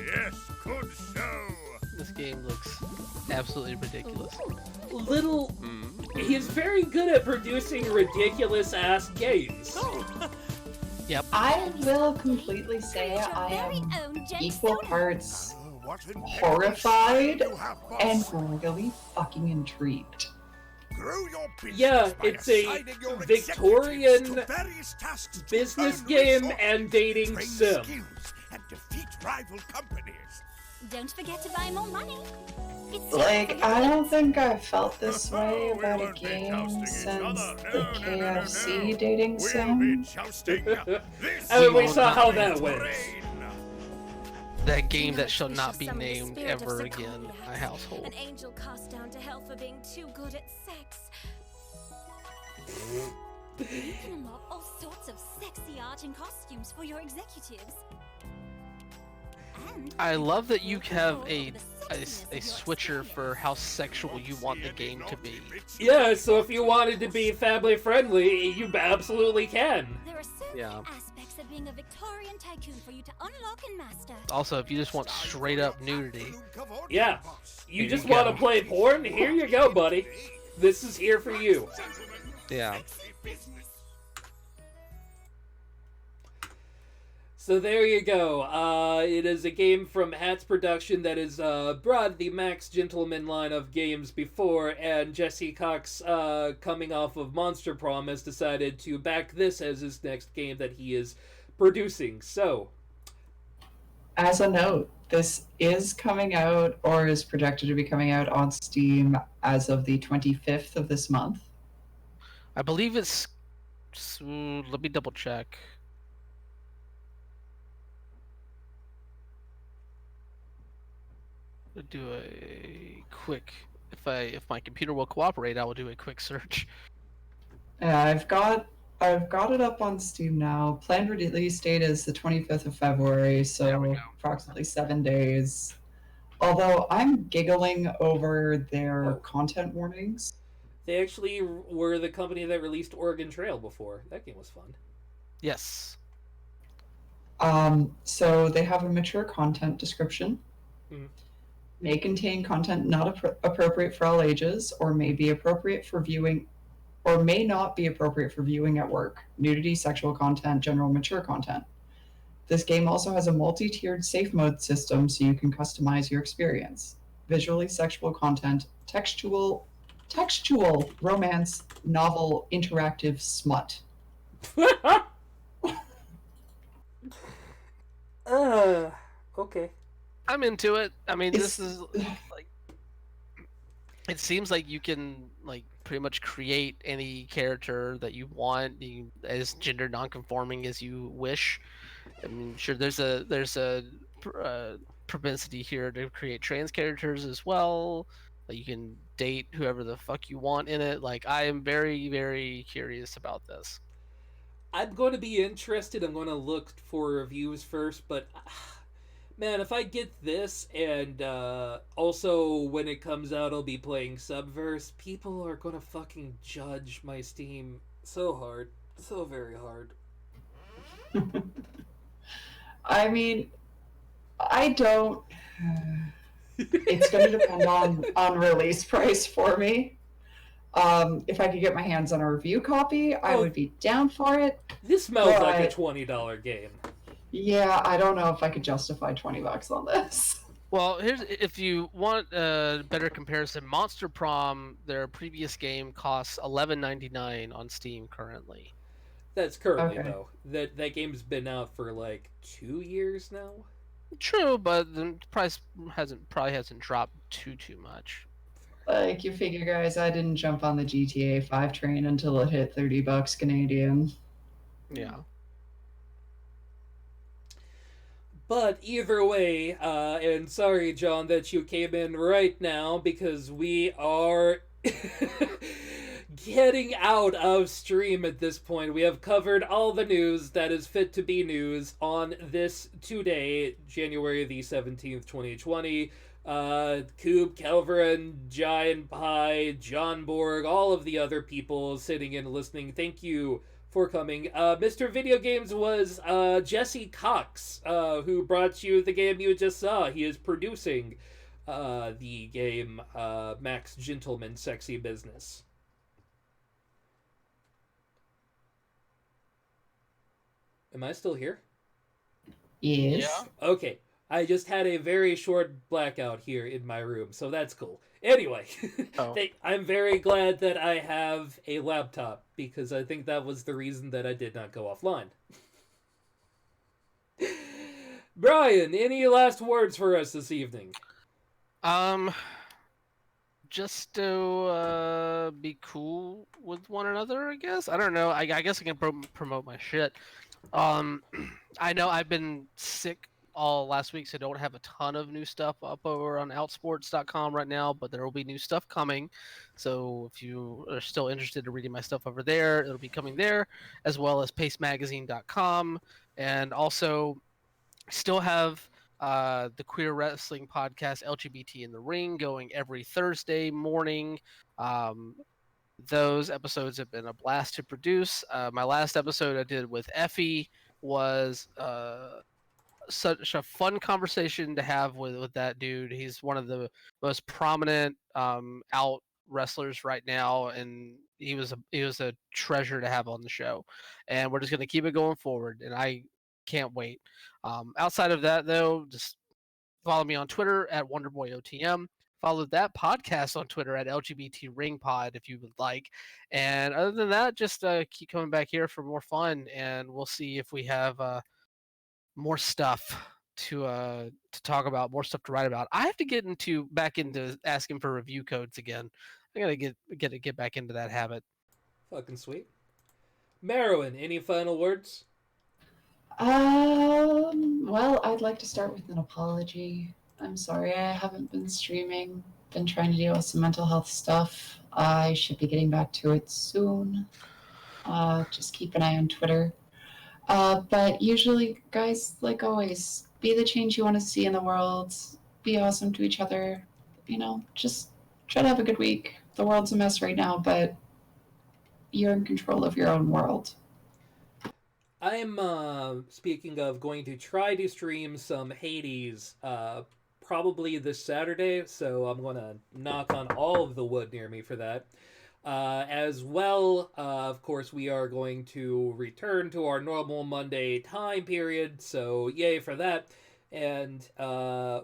Yes, good show! This game looks absolutely ridiculous. He's very good at producing ridiculous-ass games. Yep. I will completely say I am equal parts horrified and really fucking intrigued. Yeah, it's a Victorian business game and dating sim. And defeat rival companies. Don't forget to buy more money. It's Like, I don't think I've felt this way about a game since the KFC dating sim. And we saw how that went. That game that shall not be named ever again a household. An angel cast down to hell for being too good at sex. You can unlock all sorts of sexy art and costumes for your executives. And I love that you have a switcher for how sexual you want the game to be. Yeah, so if you wanted to be family friendly, you absolutely can. there are so Yeah. many aspects of being a Victorian tycoon for you to unlock and master. Also, if you just want straight up nudity, Yeah, you Here just you want to go. play porn? Here you go, buddy. This is here for you. yeah. So there you go. It is a game from Hats Production that has brought the Max Gentleman line of games before, and Jesse Cox, coming off of Monster Promise, decided to back this as his next game that he is producing. So, As a note, this is coming out, or is projected to be coming out on Steam as of the 25th of this month. I believe it's. Let me double check. Do a quick. If my computer will cooperate, I will do a quick search. Yeah, I've got it up on Steam now. Planned release date is the 25th of February, There we so go. approximately 7 days. Although I'm giggling over their content warnings. they actually were the company that released Oregon Trail before. That game was fun. Yes. So they have a mature content description. Mhm. May contain content not appropriate for all ages, or may be appropriate for viewing or may not be appropriate for viewing at work. Nudity, sexual content, general mature content. This game also has a multi-tiered safe mode system so you can customize your experience. Visually sexual content, textual romance, novel, interactive smut. Okay. I'm into it. I mean, It's- this is like, it seems like you can like pretty much create any character that you want, as gender nonconforming as you wish. I mean, sure, there's a propensity here to create trans characters as well. Like you can date whoever the fuck you want in it. Like I am very, very curious about this. I'm going to be interested. I'm going to look for reviews first, but man, if I get this and also when it comes out I'll be playing Subverse, people are going to fucking judge my Steam so hard. So very hard. I mean, I don't. It's going to depend on release price for me. If I could get my hands on a review copy, I would be down for it. This smells like a But- $20 game. Yeah, I don't know if I could justify $20 on this. Well, here's if you want a better comparison. Monster Prom, their previous game, costs $11.99 on Steam currently. That's currently Okay. though. That game's been out for like 2 years now. True, but the price probably hasn't dropped too much. Like, you figure, guys, I didn't jump on the GTA 5 train until it hit $30 Canadian. Yeah. But either way, and sorry, John, that you came in right now because we are getting out of stream at this point. We have covered all the news that is fit to be news on this today, January the 17th, 2020. Coop, Kelverin, Giant Pie, John Borg, all of the other people sitting and listening, thank you for coming. Mr. Video Games was Jesse Cox, who brought you the game you just saw. He is producing the game Max Gentleman Sexy Business. Am I still here? Yes. Okay. I just had a very short blackout here in my room, so that's cool. Anyway, Oh. I'm very glad that I have a laptop, because I think that was the reason that I did not go offline. Brian, any last words for us this evening? Just to be cool with one another, I guess. I don't know. I guess I can promote my shit. I know I've been sick all last week, so I don't have a ton of new stuff up over on outsports.com right now, but there will be new stuff coming. So if you are still interested in reading my stuff over there, it'll be coming there, as well as pacemagazine.com. And also, still have the queer wrestling podcast LGBT in the Ring going every Thursday morning. Those episodes have been a blast to produce. My last episode I did with Effie was such a fun conversation to have with that dude. He's one of the most prominent out wrestlers right now, and he was a treasure to have on the show. And we're just gonna keep it going forward, and I can't wait. Outside of that, though, just follow me on Twitter at WonderboyOTM. Follow that podcast on Twitter at LGBT Ring Pod if you would like. And other than that, just keep coming back here for more fun, and we'll see if we have more stuff to talk about, more stuff to write about. I have to get back into asking for review codes again. I gotta get back into that habit. Fucking sweet. Merwin, any final words? Well, I'd like to start with an apology. I'm sorry I haven't been streaming. Been trying to deal with some mental health stuff. I should be getting back to it soon. Just keep an eye on Twitter. But usually, guys, like always, be the change you want to see in the world. Be awesome to each other. You know, just try to have a good week. The world's a mess right now, but you're in control of your own world. I'm, speaking of, going to try to stream some Hades, probably this Saturday, so I'm going to knock on all of the wood near me for that. As well, of course, we are going to return to our normal Monday time period, so yay for that. And I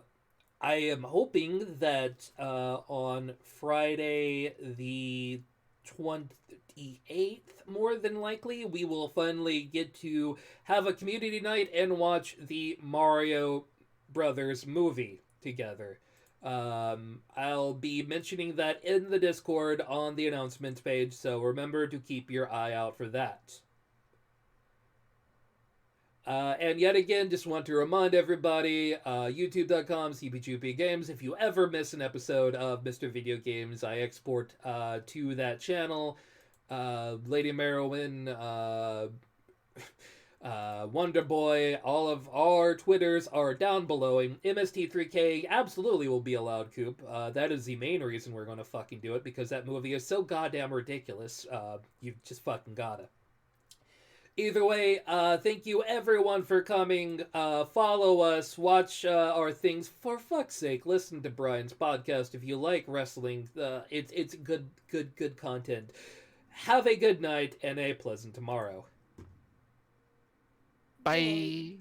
am hoping that on Friday the 28th, more than likely, we will finally get to have a community night and watch the Mario Brothers movie together. I'll be mentioning that in the Discord on the announcements page, so remember to keep your eye out for that. And yet again, just want to remind everybody, youtube.com, CBGP Games. If you ever miss an episode of Mr. Video Games, I export to that channel. Lady Merowin, Wonder Boy, all of our Twitters are down below. MST3K absolutely will be allowed, Coop. That is the main reason we're going to fucking do it, because that movie is so goddamn ridiculous. You just fucking gotta. Either way, thank you everyone for coming. Follow us, watch our things. For fuck's sake, listen to Brian's podcast if you like wrestling. It's good content. Have a good night and a pleasant tomorrow. Bye.